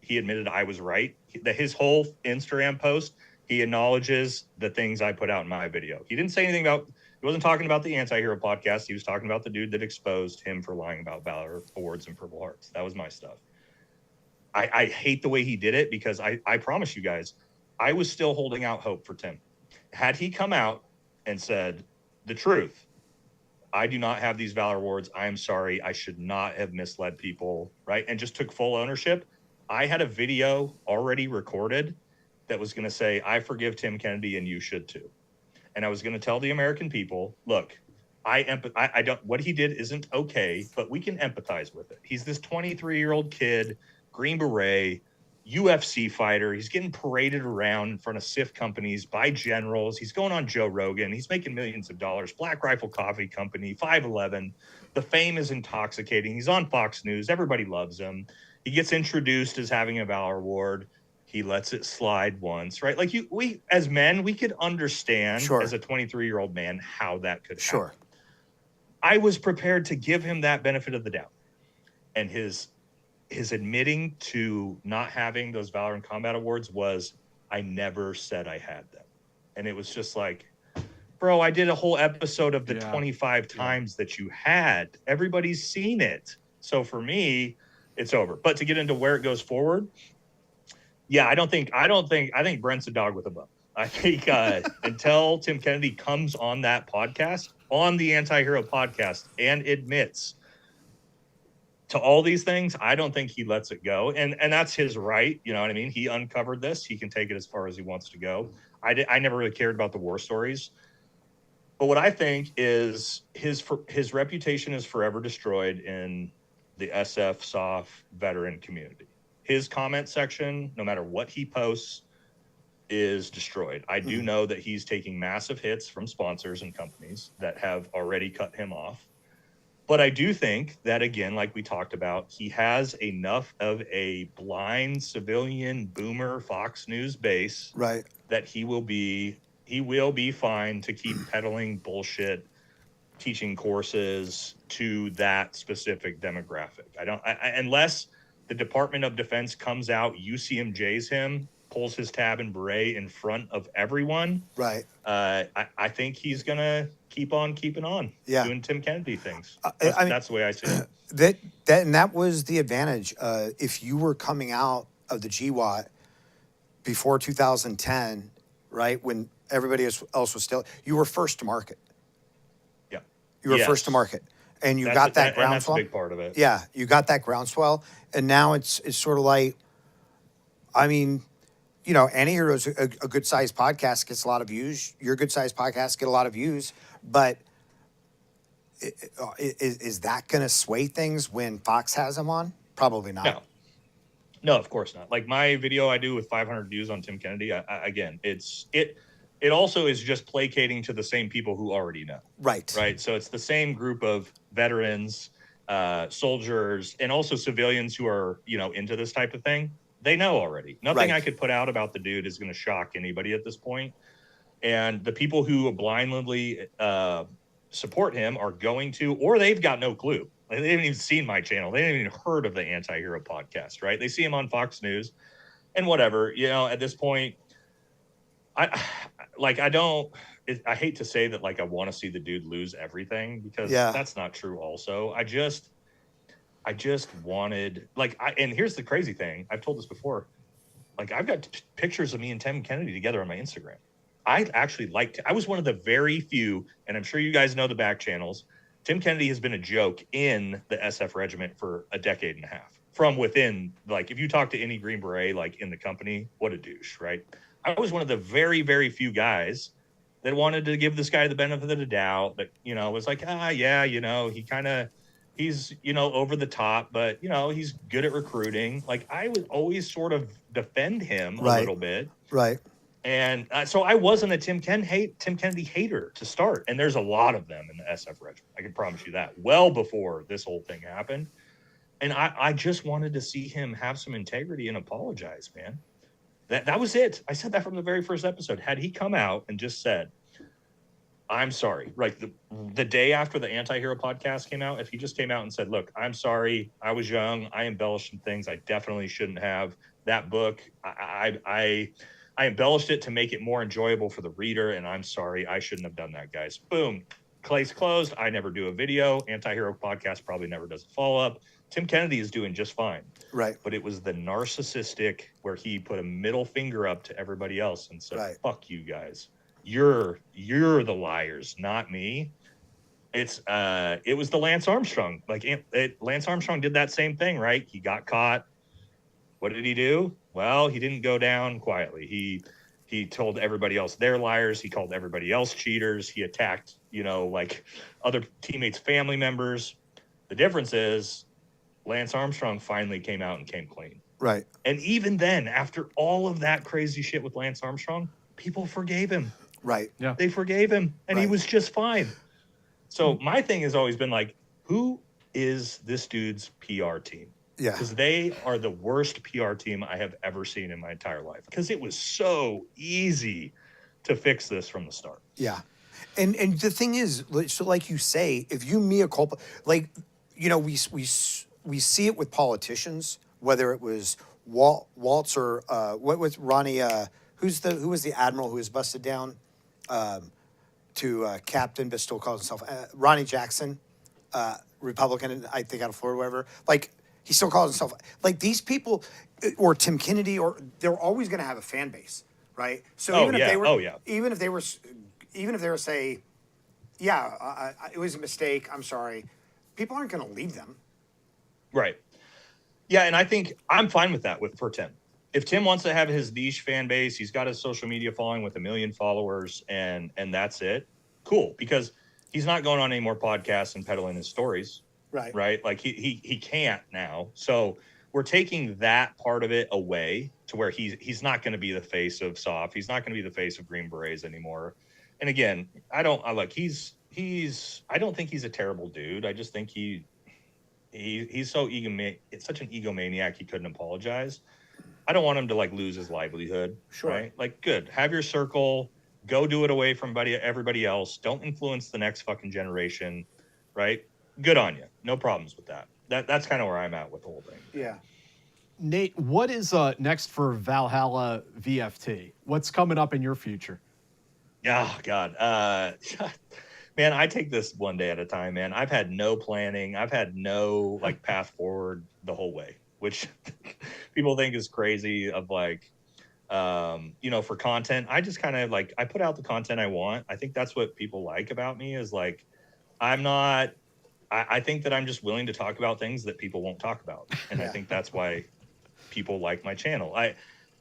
He admitted I was right. His whole Instagram post, he acknowledges the things I put out in my video. He didn't say anything he wasn't talking about the Anti-Hero podcast. He was talking about the dude that exposed him for lying about Valor Awards and Purple Hearts. That was my stuff. I hate the way he did it because I promise you guys, I was still holding out hope for Tim. Had he come out and said the truth, I do not have these Valor Awards. I am sorry. I should not have misled people, right? And just took full ownership. I had a video already recorded that was going to say, I forgive Tim Kennedy and you should too. And I was going to tell the American people, look, I don't, what he did isn't okay, but we can empathize with it. He's this 23-year-old kid, Green Beret, UFC fighter. He's getting paraded around in front of SIF companies by generals. He's going on Joe Rogan. He's making millions of dollars. Black Rifle Coffee Company, 511. The fame is intoxicating. He's on Fox News. Everybody loves him. He gets introduced as having a Valor Award. He lets it slide once, right? Like we as men, we could understand as a 23-year-old man how that could happen. I was prepared to give him that benefit of the doubt. And his admitting to not having those Valor in Combat Awards was, I never said I had them. And it was just like, bro, I did a whole episode of the 25 times that you had. Everybody's seen it. So for me, it's over. But to get into where it goes forward, I think Brent's a dog with a bone. I think until Tim Kennedy comes on that podcast, on the Anti-Hero podcast, and admits to all these things, I don't think he lets it go. And that's his right. You know what I mean? He uncovered this. He can take it as far as he wants to go. I never really cared about the war stories. But what I think is his reputation is forever destroyed in the SF SOF veteran community. His comment section, no matter what he posts, is destroyed. I do know that he's taking massive hits from sponsors and companies that have already cut him off. But I do think that, again, like we talked about, he has enough of a blind civilian boomer Fox News base that he will be he will be fine to keep peddling bullshit, teaching courses to that specific demographic. Unless the Department of Defense comes out, UCMJs him, pulls his tab and beret in front of everyone. Right. I think he's gonna keep on keeping on, doing Tim Kennedy things. That's the way I see it. That was the advantage. If you were coming out of the GWAT before 2010, right, when everybody else was still, you were first to market. Yeah, you were first to market, and you got that groundswell. And that's a big part of it. Yeah, you got that groundswell, and now it's sort of like, I mean, you know, Antihero's a good sized podcast, gets a lot of views. Your good sized podcast get a lot of views, but is that going to sway things when Fox has them on? Probably not. No, of course not. Like my video I do with 500 views on Tim Kennedy, again, it also is just placating to the same people who already know. Right. So it's the same group of veterans, soldiers, and also civilians who are, you know, into this type of thing. They know already. Nothing I could put out about the dude is going to shock anybody at this point. And the people who blindly support him are going to, or they've got no clue. Like, they haven't even seen my channel. They haven't even heard of the Anti-Hero podcast, right? They see him on Fox News and whatever. You know, at this point, I hate to say that, like, I want to see the dude lose everything, because that's not true also. I just wanted, like, and here's the crazy thing. I've told this before. Like, I've got pictures of me and Tim Kennedy together on my Instagram. I actually liked it. I was one of the very few, and I'm sure you guys know the back channels. Tim Kennedy has been a joke in the SF regiment for a decade and a half. From within, like, if you talk to any Green Beret, like, in the company, what a douche, right? I was one of the very, very few guys that wanted to give this guy the benefit of the doubt, that, you know, was like, you know, he's, you know, over the top, but, you know, he's good at recruiting. Like, I would always sort of defend him a little bit. Right. And so I wasn't a Tim Kennedy hater to start. And there's a lot of them in the SF regiment. I can promise you that, well before this whole thing happened. And I just wanted to see him have some integrity and apologize, man. That was it. I said that from the very first episode. Had he come out and just said, I'm sorry, like the day after the Anti-Hero podcast came out, if he just came out and said, look, I'm sorry, I was young, I embellished some things I definitely shouldn't have. That book, I embellished it to make it more enjoyable for the reader, and I'm sorry, I shouldn't have done that, guys. Boom, case closed. I never do a video. Anti-Hero podcast probably never does a follow-up. Tim Kennedy is doing just fine. Right. But it was the narcissistic where he put a middle finger up to everybody else and said, fuck you guys. You're the liars, not me. It was the Lance Armstrong. Lance Armstrong did that same thing, right? He got caught. What did he do? Well, he didn't go down quietly. He told everybody else they're liars. He called everybody else cheaters. He attacked, you know, like other teammates' family members. The difference is Lance Armstrong finally came out and came clean. Right. And even then, after all of that crazy shit with Lance Armstrong, people forgave him. Right. Yeah. They forgave him, and he was just fine. So my thing has always been like, who is this dude's PR team? Yeah. Because they are the worst PR team I have ever seen in my entire life. Because it was so easy to fix this from the start. Yeah. And the thing is, so like you say, if you mea culpa, like, you know, we see it with politicians, whether it was Waltz or what with Ronnie, who was the admiral who was busted down to captain, but still calls himself Ronnie Jackson, Republican, I think out of Florida, whatever. Like, he still calls himself, like, these people, or Tim Kennedy, or they're always going to have a fan base, right? So even if they were say, it was a mistake, I'm sorry, people aren't going to leave them. Right. Yeah, and I think I'm fine with that for Tim. If Tim wants to have his niche fan base, he's got his social media following with 1 million followers, and that's it. Cool, because he's not going on any more podcasts and peddling his stories. Right. Like he can't now. So we're taking that part of it away to where he's not going to be the face of SOF. He's not going to be the face of Green Berets anymore. And again, I don't think he's a terrible dude. I just think he's so it's such an egomaniac he couldn't apologize. I don't want him to, like, lose his livelihood. Sure. Right? Like, good. Have your circle, Go do it away from everybody else. Don't influence the next fucking generation, right? Good on you. No problems with that. That's kind of where I'm at with the whole thing. Yeah. Nate, what is next for Valhalla VFT? What's coming up in your future? Oh, God. Man, I take this one day at a time, man. I've had no planning. I've had no like path forward the whole way, which people think is crazy of like, for content. I just kind of like, I put out the content I want. I think that's what people like about me is like, I think that I'm just willing to talk about things that people won't talk about. And I think that's why people like my channel.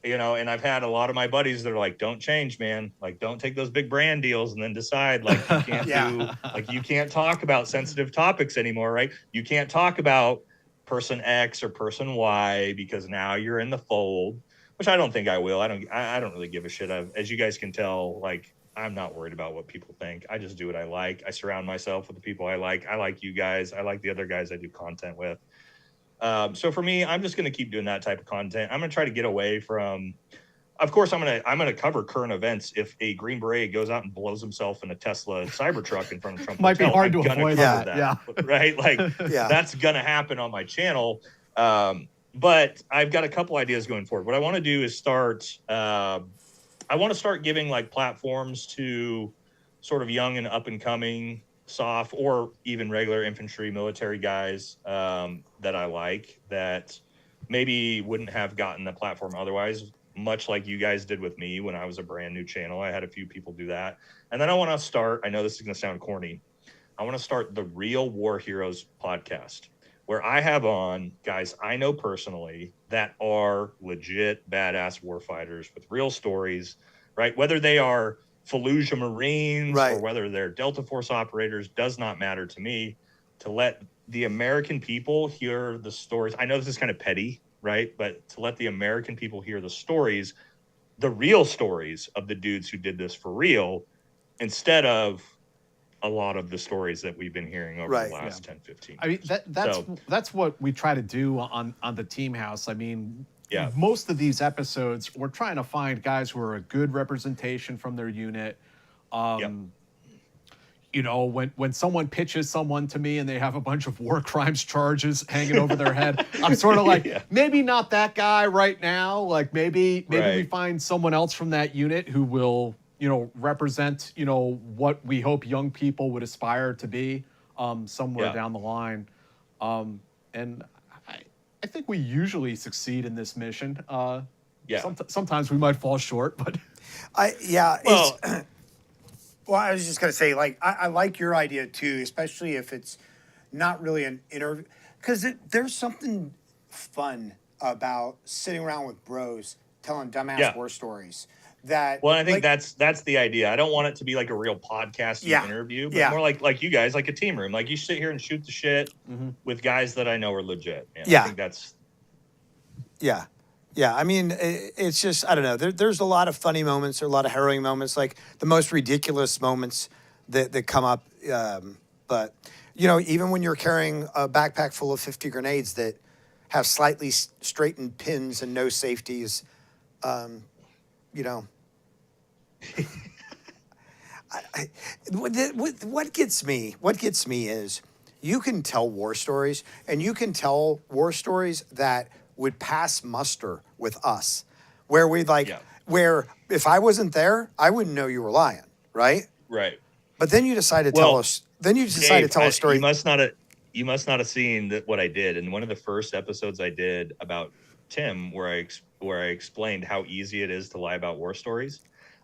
And I've had a lot of my buddies that are like, don't change, man. Like, don't take those big brand deals and then decide like you can't you can't talk about sensitive topics anymore, right? You can't talk about person X or person Y because now you're in the fold, which I don't think I will. I don't really give a shit. As you guys can tell, like, I'm not worried about what people think. I just do what I like. I surround myself with the people I like. I like you guys. I like the other guys I do content with. So for me, I'm just going to keep doing that type of content. I'm going to try to get away from, of course, I'm going to cover current events. If a Green Beret goes out and blows himself in a Tesla Cybertruck in front of Trump Might Hotel, be hard I'm to gonna avoid cover that. Yeah. Right. Like that's going to happen on my channel. But I've got a couple ideas going forward. What I want to do is I want to start giving like platforms to sort of young and up and coming soft or even regular infantry military guys that I like that maybe wouldn't have gotten the platform otherwise, much like you guys did with me when I was a brand new channel. I had a few people do that. And then I want to start, I know this is going to sound corny, I want to start the Real War Heroes podcast, where I have on guys I know personally that are legit badass warfighters with real stories, right? Whether they are Fallujah Marines or whether they're Delta Force operators does not matter to me. To let the American people hear the stories. I know this is kind of petty, right? But to let the American people hear the stories, the real stories of the dudes who did this for real, instead of a lot of the stories that we've been hearing over the last 10, 15 years. I mean, that's what we try to do on the Team House. I mean, most of these episodes, we're trying to find guys who are a good representation from their unit. You know, when someone pitches someone to me and they have a bunch of war crimes charges hanging over their head, I'm sort of like, maybe not that guy right now. Like maybe we find someone else from that unit who will, represent, what we hope young people would aspire to be somewhere down the line. And I think we usually succeed in this mission. Sometimes we might fall short, but well, I was just going to say, like, I like your idea too, especially if it's not really an interview, because there's something fun about sitting around with bros telling dumbass war stories. Well, I think that's the idea. I don't want it to be like a real podcast interview, but more like you guys, like a team room. Like you sit here and shoot the shit with guys that I know are legit. Man. I think that's. Yeah. I mean, it's just, I don't know. There's a lot of funny moments, or a lot of harrowing moments, like the most ridiculous moments that come up. But, even when you're carrying a backpack full of 50 grenades that have slightly straightened pins and no safeties, what gets me is you can tell war stories, and you can tell war stories that would pass muster with us, where where if I wasn't there, I wouldn't know you were lying, right? Right. But then you decide to tell us. Then you decide to tell a story. You must not have seen what I did in one of the first episodes I did about Tim, where I explained how easy it is to lie about war stories.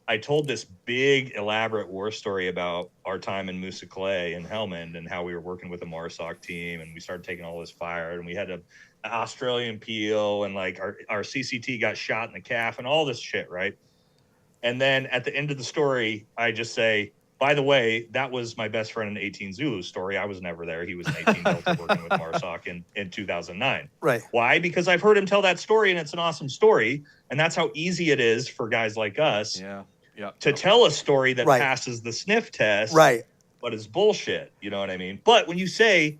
I told this big elaborate war story about our time in Musa Clay and Helmand and how we were working with a MARSOC team, and we started taking all this fire, and we had an Australian peel, and like our CCT got shot in the calf and all this shit, right? And then at the end of the story, I just say, by the way, that was my best friend in 18 Zulu story. I was never there. He was in 18 Delta working with MARSOC in 2009. Right. Why? Because I've heard him tell that story, and it's an awesome story. And that's how easy it is for guys like us to tell a story that passes the sniff test, right? But is bullshit. You know what I mean? But when you say,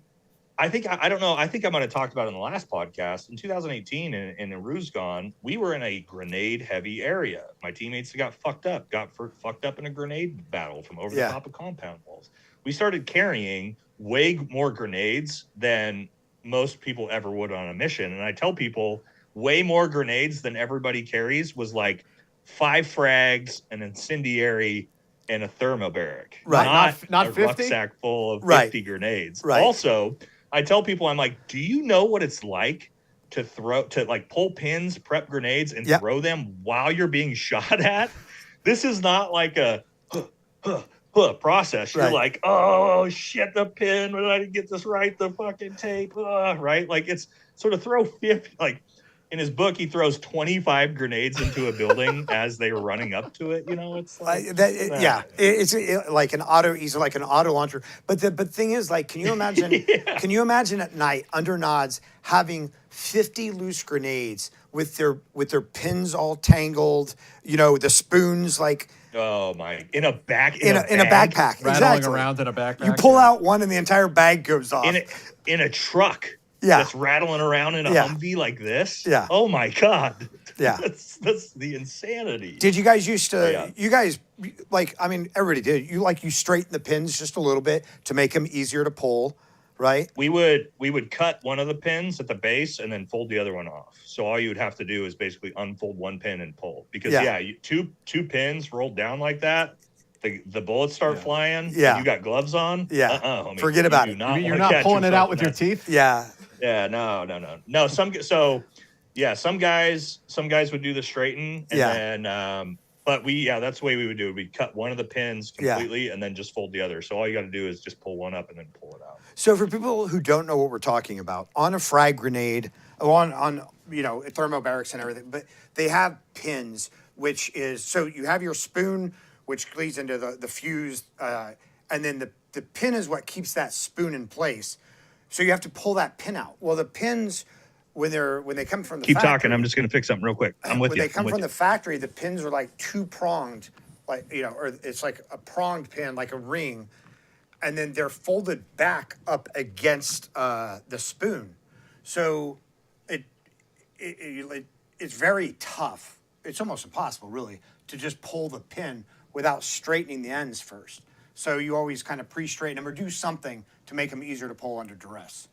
I think I don't know. I think I might have talked about it in the last podcast. In 2018, in Ruzgan, we were in a grenade-heavy area. My teammates got fucked up in a grenade battle from over the top of compound walls. We started carrying way more grenades than most people ever would on a mission. And I tell people, way more grenades than everybody carries was like 5 frags, an incendiary, and a thermobaric. Right. Not a 50? rucksack full of 50 grenades. Right. Also, I tell people, I'm like, do you know what it's like to pull pins, prep grenades, and throw them while you're being shot at? This is not like a process. You're like, oh shit, the pin, I didn't get this right, the fucking tape, right? Like, it's sort of throw 50, like in his book, he throws 25 grenades into a building as they were running up to it. You know, it's like it's like an auto. He's like an auto launcher. But the thing is, like, can you imagine? Can you imagine at night under nods having 50 loose grenades with their pins all tangled? You know, the spoons like. Oh my! In a backpack. Rattling exactly. around in a backpack. You pull out one and the entire bag goes off. In a truck. Yeah. That's rattling around in a Humvee like this. Yeah. Oh my God. Yeah. That's the insanity. Did you guys used to, you guys, like, I mean, everybody did. You straighten the pins just a little bit to make them easier to pull, right? We would cut one of the pins at the base and then fold the other one off. So all you would have to do is basically unfold one pin and pull. Because two pins rolled down like that, the bullets start flying. Yeah. You got gloves on. Yeah. Homie. Forget about it. You're not pulling it out with your teeth? Yeah. Yeah, no. Some guys would do the straighten, and then, but that's the way we would do it. We'd cut one of the pins completely, and then just fold the other. So all you got to do is just pull one up and then pull it out. So for people who don't know what we're talking about, on a frag grenade, on thermobarics and everything, but they have pins, which is so you have your spoon, which leads into the fuse, and then the pin is what keeps that spoon in place. So you have to pull that pin out. Well, the pins, when they come from the Keep factory, talking. I'm just going to fix something real quick. I'm with you. When they come from the factory, the pins are like 2-pronged, like, or it's like a pronged pin, like a ring, and then they're folded back up against the spoon. So it's very tough. It's almost impossible, really, to just pull the pin without straightening the ends first. So you always kind of pre-straighten them or do something to make them easier to pull under duress.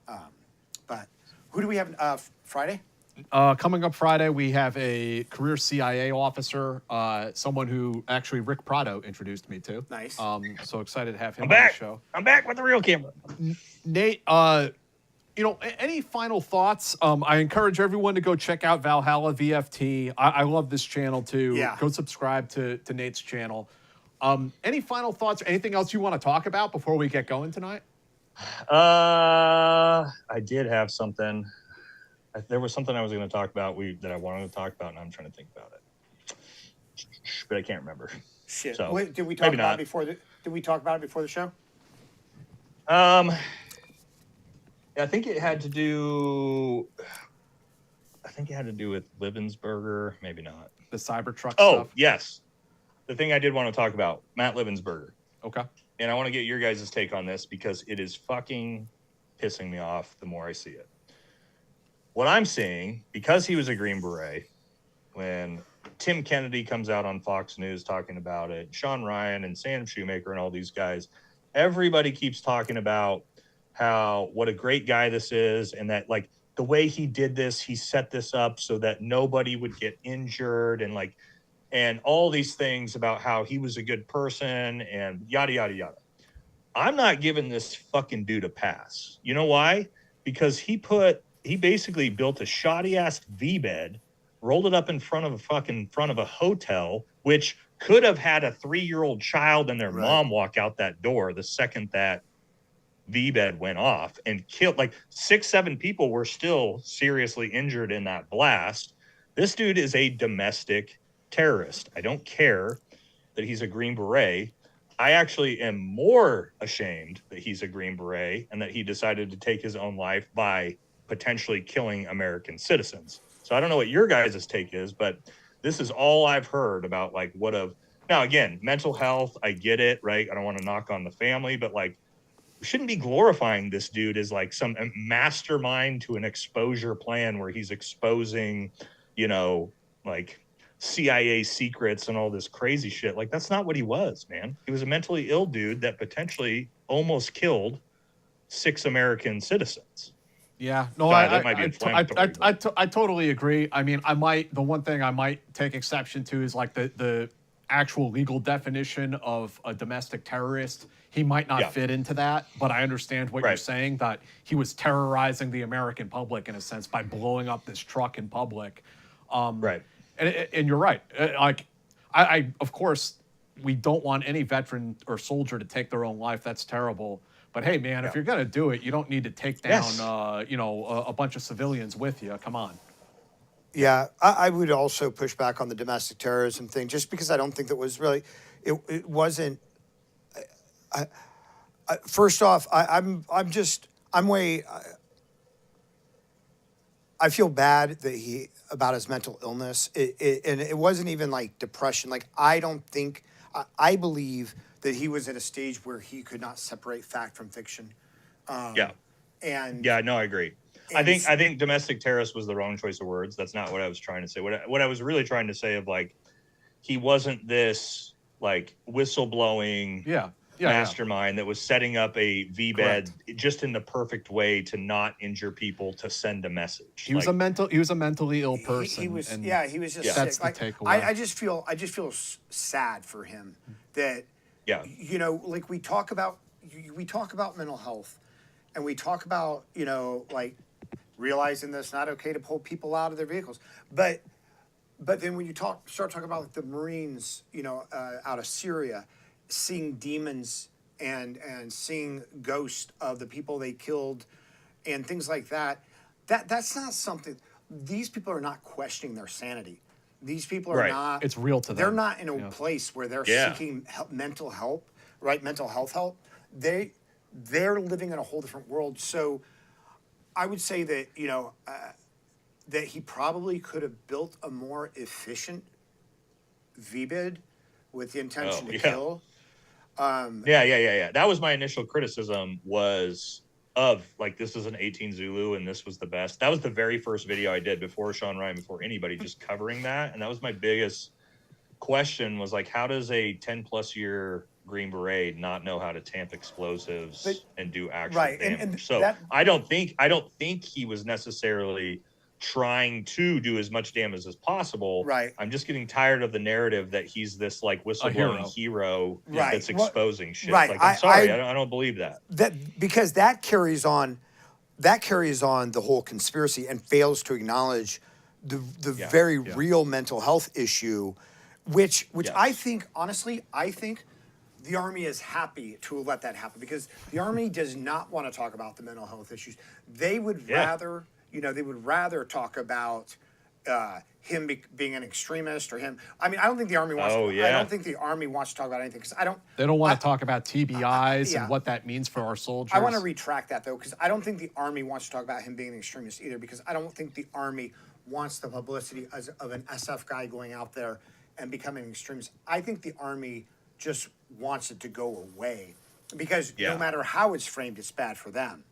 But who do we have Friday? Coming up Friday, we have a career CIA officer, someone who actually Rick Prado introduced me to. Nice. So excited to have him I'm on back. the show. I'm back with the real camera. Nate, any final thoughts? I encourage everyone to go check out Valhalla VFT. I love this channel too. Yeah. Go subscribe to Nate's channel. Any final thoughts? Anything else you want to talk about before we get going tonight? I did have something. There was something I was going to talk about that I wanted to talk about, and I'm trying to think about it, but I can't remember. Shit. So, Wait, did we talk about it before the show? I think it had to do. I think it had to do with Livensburger. Maybe not. The Cybertruck stuff? Oh, yes. The thing I did want to talk about, Matt Livensburger. Okay. And I want to get your guys' take on this because it is fucking pissing me off the more I see it. What I'm seeing, because he was a Green Beret, when Tim Kennedy comes out on Fox News talking about it, Sean Ryan and Sam Shoemaker and all these guys, everybody keeps talking about what a great guy this is, and that, like, the way he did this, he set this up so that nobody would get injured, and all these things about how he was a good person and yada, yada, yada. I'm not giving this fucking dude a pass. You know why? Because he basically built a shoddy ass V-bed, rolled it up in front of a hotel, which could have had a 3-year-old child and their mom walk out that door the second that V-bed went off, and killed like 6-7 people were still seriously injured in that blast. This dude is a domestic terrorist. I don't care that he's a Green Beret. I actually am more ashamed that he's a Green Beret and that he decided to take his own life by potentially killing American citizens. So I don't know what your guys' take is, but this is all I've heard about, now again, mental health, I get it, right? I don't want to knock on the family, but like, shouldn't be glorifying this dude as like some mastermind to an exposure plan where he's exposing, you know, like CIA secrets and all this crazy shit. Like, that's not what he was, man. He was a mentally ill dude that potentially almost killed 6 American citizens. Yeah, no, Sorry, that might be inflammatory, I totally agree. I mean, the one thing I might take exception to is like the actual legal definition of a domestic terrorist. He might not fit into that, but I understand what you're saying, that he was terrorizing the American public in a sense by blowing up this truck in public. Right. And you're right. Like, I of course, we don't want any veteran or soldier to take their own life. That's terrible. But hey, man, if you're gonna do it, you don't need to take down, a bunch of civilians with you. Come on. Yeah, I would also push back on the domestic terrorism thing, just because I don't think that was really, it wasn't. First off, I feel bad that about his mental illness. And it wasn't even like depression. Like, I believe that he was at a stage where he could not separate fact from fiction. I agree. I think domestic terrorist was the wrong choice of words. That's not what I was trying to say. What I was really trying to say of, like, he wasn't this like whistleblowing mastermind that was setting up a VBed just in the perfect way to not injure people, to send a message. He was a mentally ill person. He was just that's sick. The takeaway. I just feel sad for him that like we talk about mental health, and we talk about like realizing that it's not okay to pull people out of their vehicles, but then when you start talking about, like, the Marines, out of Syria, seeing demons and seeing ghosts of the people they killed and things like that's not something. These people are not questioning their sanity. These people are not. It's real to them. They're not in a place where they're seeking mental help, right? Mental health help. They're living in a whole different world. So I would say that that he probably could have built a more efficient VBID with the intention to kill. That was my initial criticism, was of, like, this is an 18 Zulu and this was the best. That was the very first video I did before Sean Ryan, before anybody, just covering that. And that was my biggest question, was like, how does a 10+ year Green Beret not know how to tamp explosives and do actual damage? And so I don't think he was necessarily trying to do as much damage as possible. Right. I'm just getting tired of the narrative that he's this, like, whistleblowing hero that's exposing shit. Right. Like, I'm sorry, I don't believe that. Because that carries on the whole conspiracy and fails to acknowledge the very real mental health issue, which I think, honestly, the Army is happy to let that happen, because the Army does not want to talk about the mental health issues. They would rather, they would rather talk about him being an extremist, or him. I mean, I don't think the Army wants. I don't think the Army wants to talk about anything, because They don't want to talk about TBIs and what that means for our soldiers. I want to retract that, though, because I don't think the Army wants to talk about him being an extremist either, because I don't think the Army wants the publicity of an SF guy going out there and becoming an extremist. I think the Army just wants it to go away, because no matter how it's framed, it's bad for them.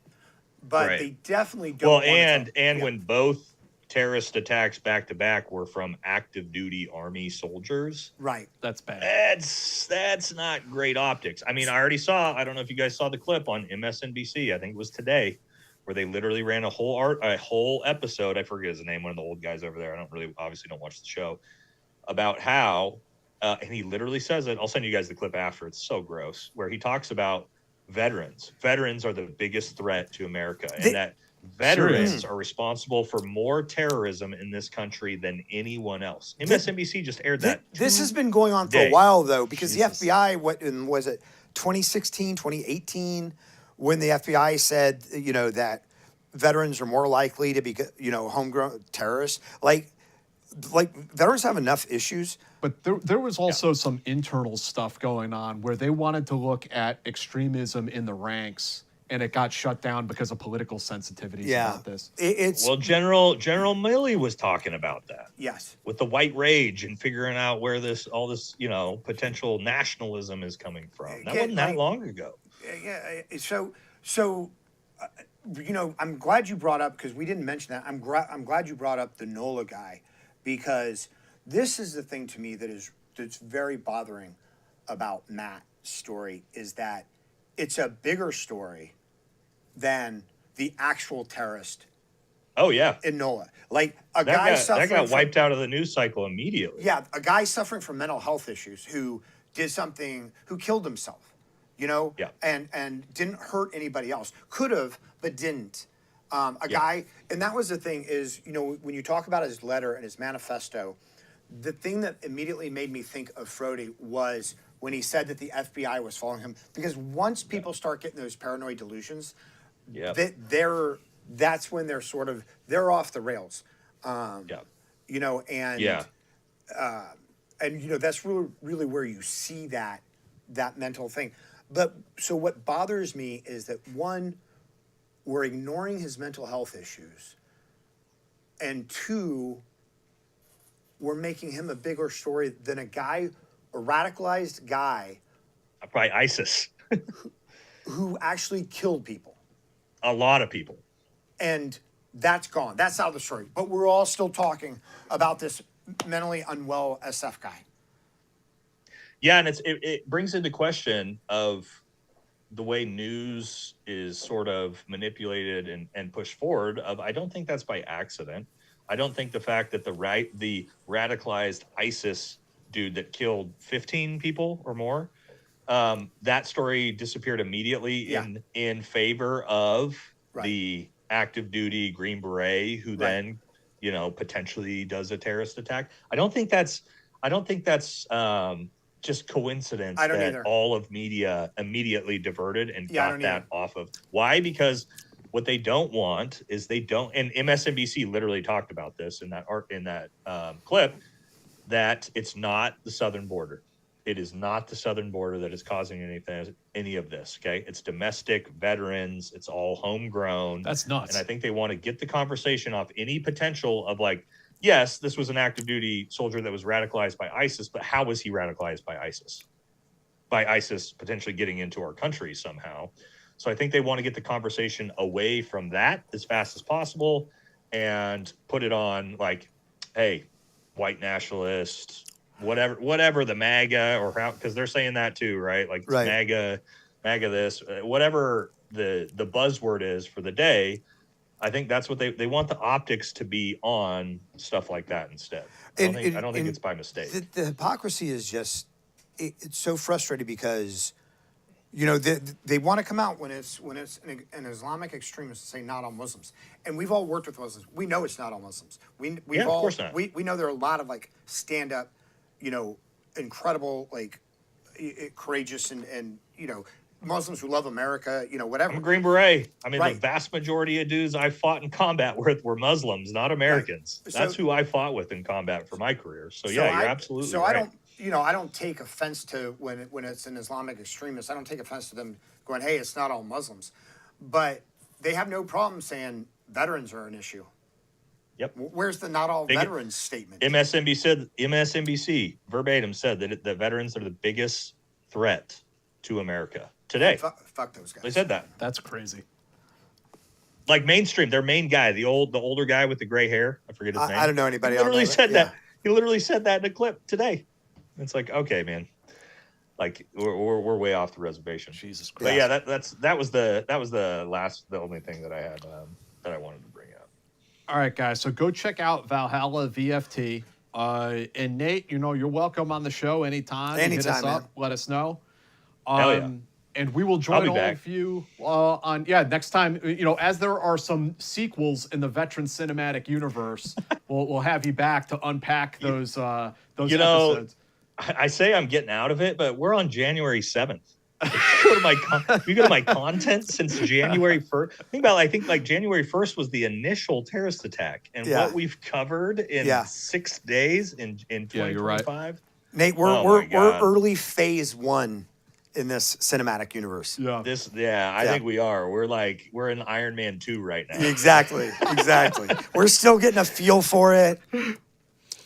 But they definitely don't. Well, and when both terrorist attacks back to back were from active duty Army soldiers, that's bad. That's not great optics. I mean, I already saw. I don't know if you guys saw the clip on MSNBC. I think it was today, where they literally ran a whole episode. I forget his name. One of the old guys over there. I obviously don't watch the show. About how, and he literally says it. I'll send you guys the clip after. It's so gross. Where he talks about veterans. Veterans are the biggest threat to America, and that veterans are responsible for more terrorism in this country than anyone else. MSNBC just aired that. This has been going on for a while, though, because the FBI, was it 2016, 2018, when the FBI said, that veterans are more likely to be, homegrown terrorists. Like veterans have enough issues. But there was also some internal stuff going on where they wanted to look at extremism in the ranks, and it got shut down because of political sensitivities about this. General Milley was talking about that. Yes. With the white rage and figuring out where all this potential nationalism is coming from. That wasn't that long ago. I'm glad you brought up, because we didn't mention that. I'm glad you brought up the NOLA guy, because this is the thing to me that's very bothering about Matt's story, is that it's a bigger story than the actual terrorist. Oh yeah, in NOLA, like a guy suffering that got wiped out of the news cycle immediately. Yeah, a guy suffering from mental health issues who did something, who killed himself, yeah, and didn't hurt anybody else. Could have, but didn't. Guy, and that was the thing is, when you talk about his letter and his manifesto, the thing that immediately made me think of Frody was when he said that the FBI was following him, because once people start getting those paranoid delusions, that's when they're off the rails. And that's really where you see that mental thing. But so what bothers me is that, one, we're ignoring his mental health issues, and two, we're making him a bigger story than a radicalized guy, by ISIS, who actually killed people. A lot of people. And that's gone. That's out of the story. But we're all still talking about this mentally unwell SF guy. Yeah, and it brings into question of the way news is sort of manipulated and pushed forward. I don't think that's by accident. I don't think the fact that the radicalized ISIS dude that killed 15 people or more, that story disappeared immediately in favor of the active duty Green Beret who then, potentially does a terrorist attack. I don't think that's just coincidence that either. All of media immediately diverted and got that off of. Why? Because what they don't want is and MSNBC literally talked about this in that clip, that it's not the southern border. It is not the southern border that is causing any of this, okay? It's domestic, veterans, it's all homegrown. That's nuts. And I think they want to get the conversation off any potential of yes, this was an active duty soldier that was radicalized by ISIS, but how was he radicalized by ISIS? By ISIS potentially getting into our country somehow. So I think they want to get the conversation away from that as fast as possible and put it on hey, white nationalists, whatever the MAGA, or how, because they're saying that too, right? MAGA this, whatever the buzzword is for the day. I think that's what they want the optics to be on stuff like that instead. I don't think it's by mistake. The hypocrisy is just, it's so frustrating, because they want to come out when it's an Islamic extremist say not all Muslims, and we've all worked with Muslims. We know it's not all Muslims. Of course not. We know there are a lot of stand up, incredible, courageous and Muslims who love America, whatever. I'm a Green Beret. I mean, the vast majority of dudes I fought in combat with were Muslims, not Americans. Right. That's who I fought with in combat for my career. So you're absolutely right. I don't take offense to when it's an Islamic extremist. I don't take offense to them going, hey, it's not all Muslims. But they have no problem saying veterans are an issue. Yep. Where's the not all veterans statement? MSNBC verbatim said that the veterans are the biggest threat to America today. Fuck those guys. They said that. That's crazy. Mainstream, their main guy, the older guy with the gray hair. I forget his name. I don't know anybody. He literally said that. He literally said that in a clip today. It's okay, man. We're way off the reservation. Jesus Christ. But yeah, that was the only thing that I had that I wanted to bring up. All right, guys. So go check out Valhalla VFT. And Nate, you're welcome on the show anytime. Hit us up. Let us know. Hell yeah. And we will join all back. of you next time. As there are some sequels in the Veteran Cinematic Universe, we'll have you back to unpack those episodes. I say I'm getting out of it, but we're on January 7th. If you go to my content since January 1st. I think January 1st was the initial terrorist attack, and what we've covered in 6 days in 2025. Yeah, you're right. Nate, we're early phase 1 in this cinematic universe. Yeah. I think we are. We're in Iron Man 2 right now. Exactly. We're still getting a feel for it.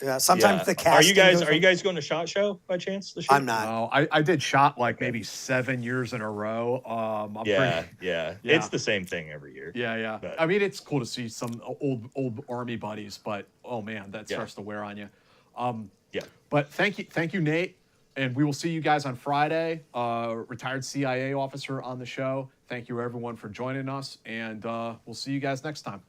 Yeah, sometimes the Are casting you guys goes are you on- guys going to SHOT Show by chance this year? I'm not. No, I did SHOT like maybe 7 years in a row. Yeah. Yeah. It's the same thing every year. Yeah. But- I mean, it's cool to see some old Army buddies, but oh man, that Yeah. starts to wear on you. Yeah. But thank you, Nate, and we will see you guys on Friday. Retired CIA officer on the show. Thank you everyone for joining us, and we'll see you guys next time.